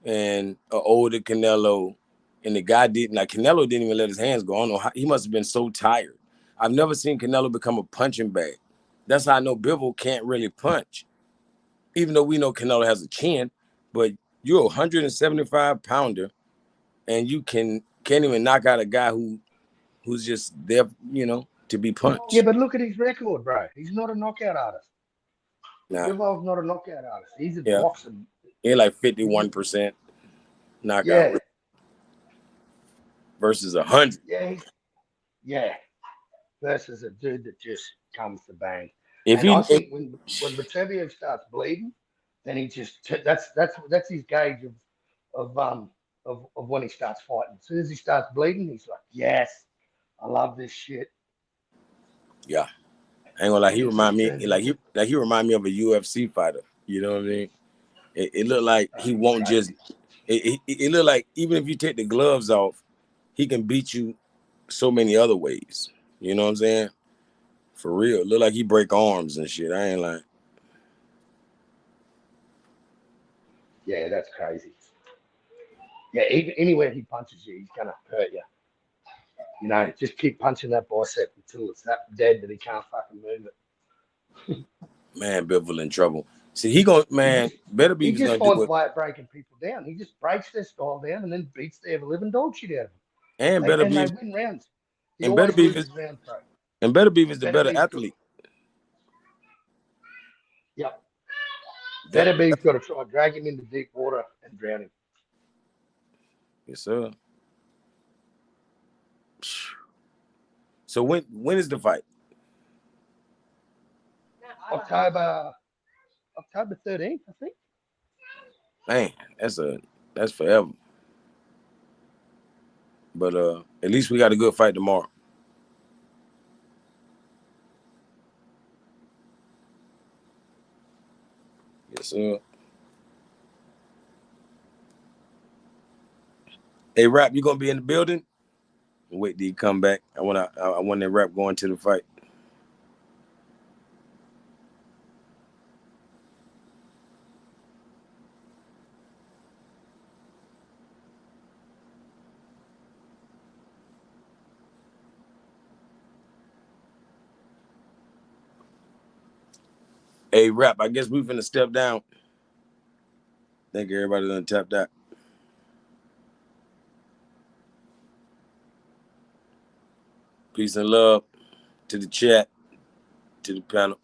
H: and an older Canelo. And the guy Canelo didn't even let his hands go. I don't know how, he must have been so tired. I've never seen Canelo become a punching bag. That's how I know Bivol can't really punch. Even though we know Canelo has a chin, but you're a 175-pounder, and you can't even knock out a guy who's just there, to be punched.
E: Yeah, but look at his record, bro. He's not a knockout artist.
H: Nah.
E: Bivol's not a knockout artist. He's a boxer.
H: He's like 51% knockout rate versus 100.
E: Yeah. Versus a dude that just comes to bang. I think when Beterbiev starts bleeding, then he just that's his gauge of when he starts fighting. As soon as he starts bleeding, he's like, yes, I love this shit.
H: Yeah, I ain't gonna lie. He remind me he remind me of a UFC fighter. You know what I mean? It looked like he won't just. It looked like even if you take the gloves off, he can beat you so many other ways. You know what I'm saying? For real, it look like he break arms and shit. I ain't lying.
E: Yeah, that's crazy. Yeah, even anywhere he punches you, he's gonna hurt you. You know, just keep punching that bicep until it's that dead that he can't fucking move it.
H: Man, Bivol in trouble. See, Better
E: He
H: Beaver's
E: just
H: gonna do
E: finds a
H: it.
E: way of breaking people down. He just breaks their style down and then beats the ever living dog shit out of them.
H: And
E: They
H: Better Beaver
E: win rounds. He
H: and Better
E: always
H: Beaver
E: loses rounds, bro.
H: and Better Beaver's the
E: Better
H: better
E: Beef's
H: athlete.
E: Yep.
H: That-
E: Better Beef's got to try and drag him into deep water and drown him.
H: Yes, sir. So when is the fight?
E: October 13th, I think.
H: Man, that's forever. But at least we got a good fight tomorrow. Yes, sir. Hey, Rap, you gonna be in the building? Wait till you come back. I want that Rap going to the fight. Hey, Rap, I guess we finna step down. Think everybody done tapped out. Peace and love to the chat, to the panel.